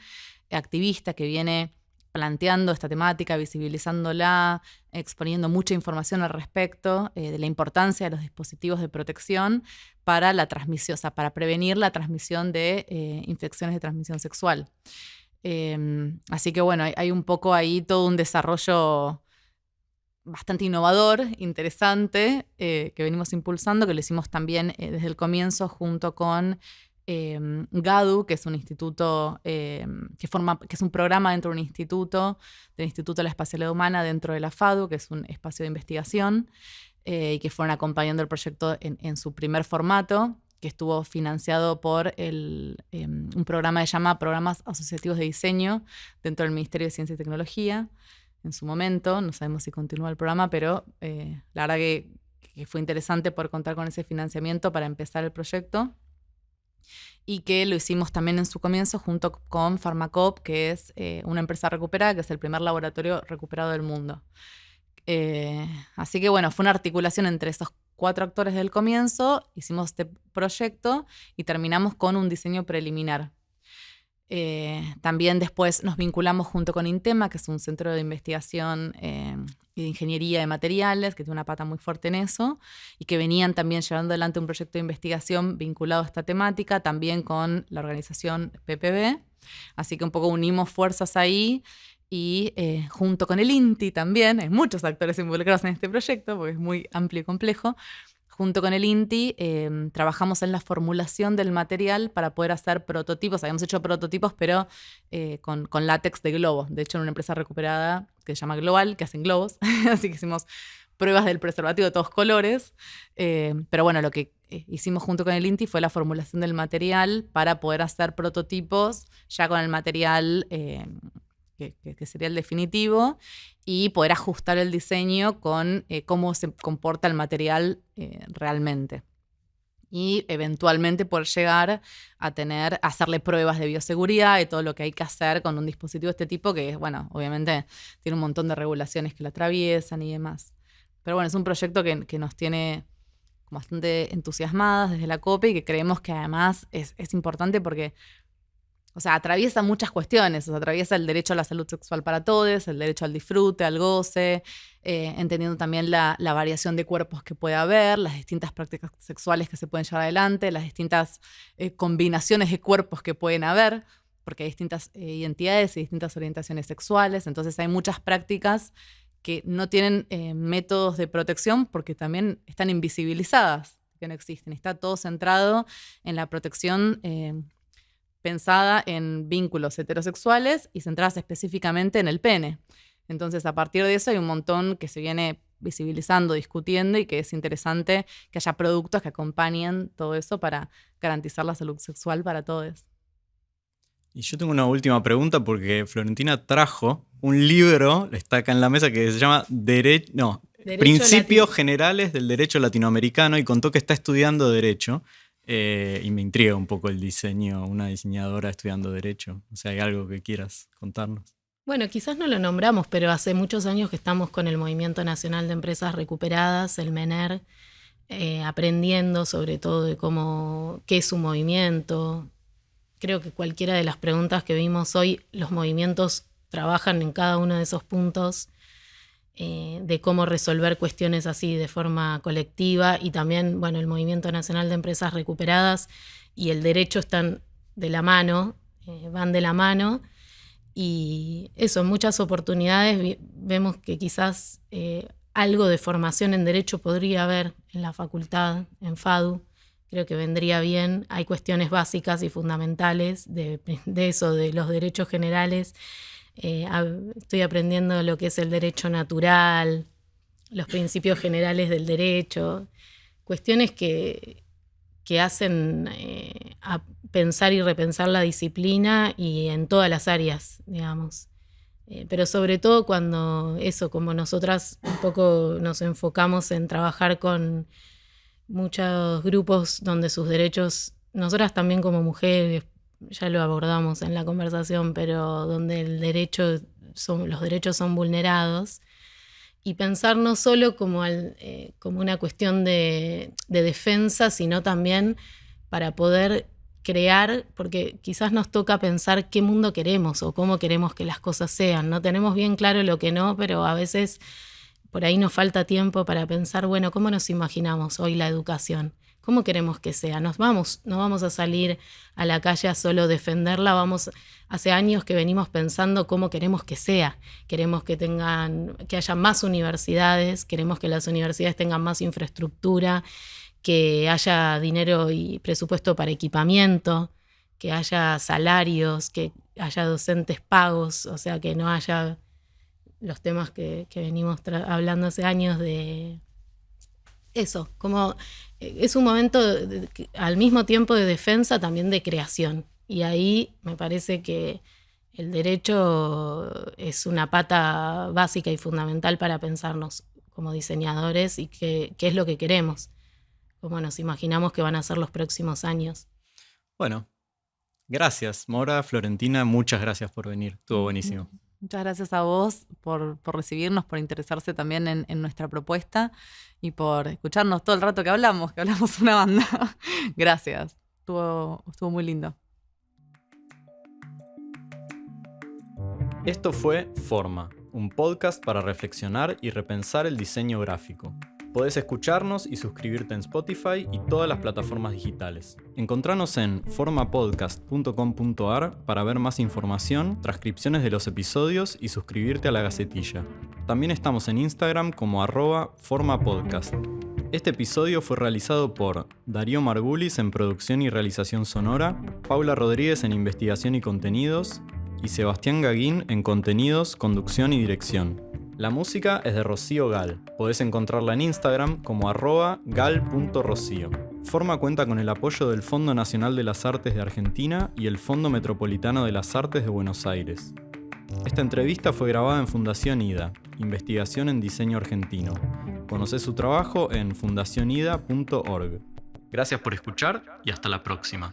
activista que viene planteando esta temática, visibilizándola, exponiendo mucha información al respecto de la importancia de los dispositivos de protección para la transmisión, o sea, para prevenir la transmisión de infecciones de transmisión sexual. Así que bueno, hay un poco ahí todo un desarrollo bastante innovador, interesante, que venimos impulsando, que lo hicimos también desde el comienzo junto con GADU, que es un instituto que es un programa dentro de un instituto, del Instituto de la Espacialidad Humana dentro de la FADU, que es un espacio de investigación, y que fueron acompañando el proyecto en su primer formato, que estuvo financiado por un programa que se llama Programas Asociativos de Diseño dentro del Ministerio de Ciencia y Tecnología. En su momento, no sabemos si continúa el programa, pero la verdad que fue interesante poder contar con ese financiamiento para empezar el proyecto, y que lo hicimos también en su comienzo junto con Pharmacop, que es una empresa recuperada, que es el primer laboratorio recuperado del mundo. Así que bueno, fue una articulación entre esos 4 actores del comienzo, hicimos este proyecto y terminamos con un diseño preliminar. También después nos vinculamos junto con Intema, que es un centro de investigación y de ingeniería de materiales, que tiene una pata muy fuerte en eso, y que venían también llevando adelante un proyecto de investigación vinculado a esta temática, también con la organización PPB. Así que un poco unimos fuerzas ahí, y junto con el INTI también, hay muchos actores involucrados en este proyecto, porque es muy amplio y complejo. Junto con el INTI trabajamos en la formulación del material para poder hacer prototipos. Habíamos hecho prototipos, pero con látex de globo. De hecho, en una empresa recuperada que se llama Global, que hacen globos. Así que hicimos pruebas del preservativo de todos colores. Pero bueno, lo que hicimos junto con el INTI fue la formulación del material para poder hacer prototipos ya con el material que sería el definitivo, y poder ajustar el diseño con cómo se comporta el material realmente. Y eventualmente poder llegar a hacerle pruebas de bioseguridad y todo lo que hay que hacer con un dispositivo de este tipo, que, bueno, obviamente tiene un montón de regulaciones que lo atraviesan y demás. Pero bueno, es un proyecto que nos tiene bastante entusiasmadas desde la COPE, y que creemos que además es importante porque, o sea, atraviesa muchas cuestiones. O sea, atraviesa el derecho a la salud sexual para todos, el derecho al disfrute, al goce, entendiendo también la variación de cuerpos que puede haber, las distintas prácticas sexuales que se pueden llevar adelante, las distintas combinaciones de cuerpos que pueden haber, porque hay distintas identidades y distintas orientaciones sexuales. Entonces hay muchas prácticas que no tienen métodos de protección porque también están invisibilizadas, que no existen. Está todo centrado en la protección pensada en vínculos heterosexuales y centradas específicamente en el pene. Entonces, a partir de eso hay un montón que se viene visibilizando, discutiendo, y que es interesante que haya productos que acompañen todo eso para garantizar la salud sexual para todos. Y yo tengo una última pregunta, porque Florentina trajo un libro, está acá en la mesa, que se llama Principios Generales del Derecho Latinoamericano, y contó que está estudiando Derecho. Y me intriga un poco el diseño, una diseñadora estudiando Derecho. O sea, ¿hay algo que quieras contarnos? Bueno, quizás no lo nombramos, pero hace muchos años que estamos con el Movimiento Nacional de Empresas Recuperadas, el MENER, aprendiendo sobre todo de qué es un movimiento. Creo que cualquiera de las preguntas que vimos hoy, los movimientos trabajan en cada uno de esos puntos, de cómo resolver cuestiones así de forma colectiva, y también, bueno, el Movimiento Nacional de Empresas Recuperadas y el derecho están de la mano, van de la mano, y eso, en muchas oportunidades vemos que quizás algo de formación en derecho podría haber en la facultad, en FADU. Creo que vendría bien. Hay cuestiones básicas y fundamentales de eso, de los derechos generales. Estoy aprendiendo lo que es el derecho natural, los principios generales del derecho, cuestiones que hacen a pensar y repensar la disciplina y en todas las áreas, digamos. Pero sobre todo cuando eso, como nosotras un poco nos enfocamos en trabajar con muchos grupos donde sus derechos, nosotras también como mujeres, ya lo abordamos en la conversación, pero donde los derechos son vulnerados, y pensar no solo como una cuestión de defensa, sino también para poder crear, porque quizás nos toca pensar qué mundo queremos o cómo queremos que las cosas sean. No tenemos bien claro lo que no, pero a veces por ahí nos falta tiempo para pensar, bueno, ¿cómo nos imaginamos hoy la educación? ¿Cómo queremos que sea? No vamos a salir a la calle a solo defenderla. Hace años que venimos pensando cómo queremos que sea. Queremos que haya más universidades, queremos que las universidades tengan más infraestructura, que haya dinero y presupuesto para equipamiento, que haya salarios, que haya docentes pagos, o sea, que no haya los temas que venimos hablando hace años de eso, como es un momento al mismo tiempo de defensa, también de creación. Y ahí me parece que el derecho es una pata básica y fundamental para pensarnos como diseñadores y qué es lo que queremos, cómo nos imaginamos que van a ser los próximos años. Bueno, gracias. Mora, Florentina, muchas gracias por venir. Estuvo buenísimo. Muchas gracias a vos por recibirnos, por interesarse también en nuestra propuesta y por escucharnos todo el rato que hablamos una banda. Gracias. Estuvo muy lindo. Esto fue Forma, un podcast para reflexionar y repensar el diseño gráfico. Podés escucharnos y suscribirte en Spotify y todas las plataformas digitales. Encontranos en formapodcast.com.ar para ver más información, transcripciones de los episodios y suscribirte a la Gacetilla. También estamos en Instagram como @formapodcast. Este episodio fue realizado por Darío Margulis en producción y realización sonora, Paula Rodríguez en investigación y contenidos y Sebastián Gaguín en contenidos, conducción y dirección. La música es de Rocío Gal. Podés encontrarla en Instagram como @gal.rocio. Forma cuenta con el apoyo del Fondo Nacional de las Artes de Argentina y el Fondo Metropolitano de las Artes de Buenos Aires. Esta entrevista fue grabada en Fundación IDA, Investigación en Diseño Argentino. Conocé su trabajo en fundacionida.org. Gracias por escuchar y hasta la próxima.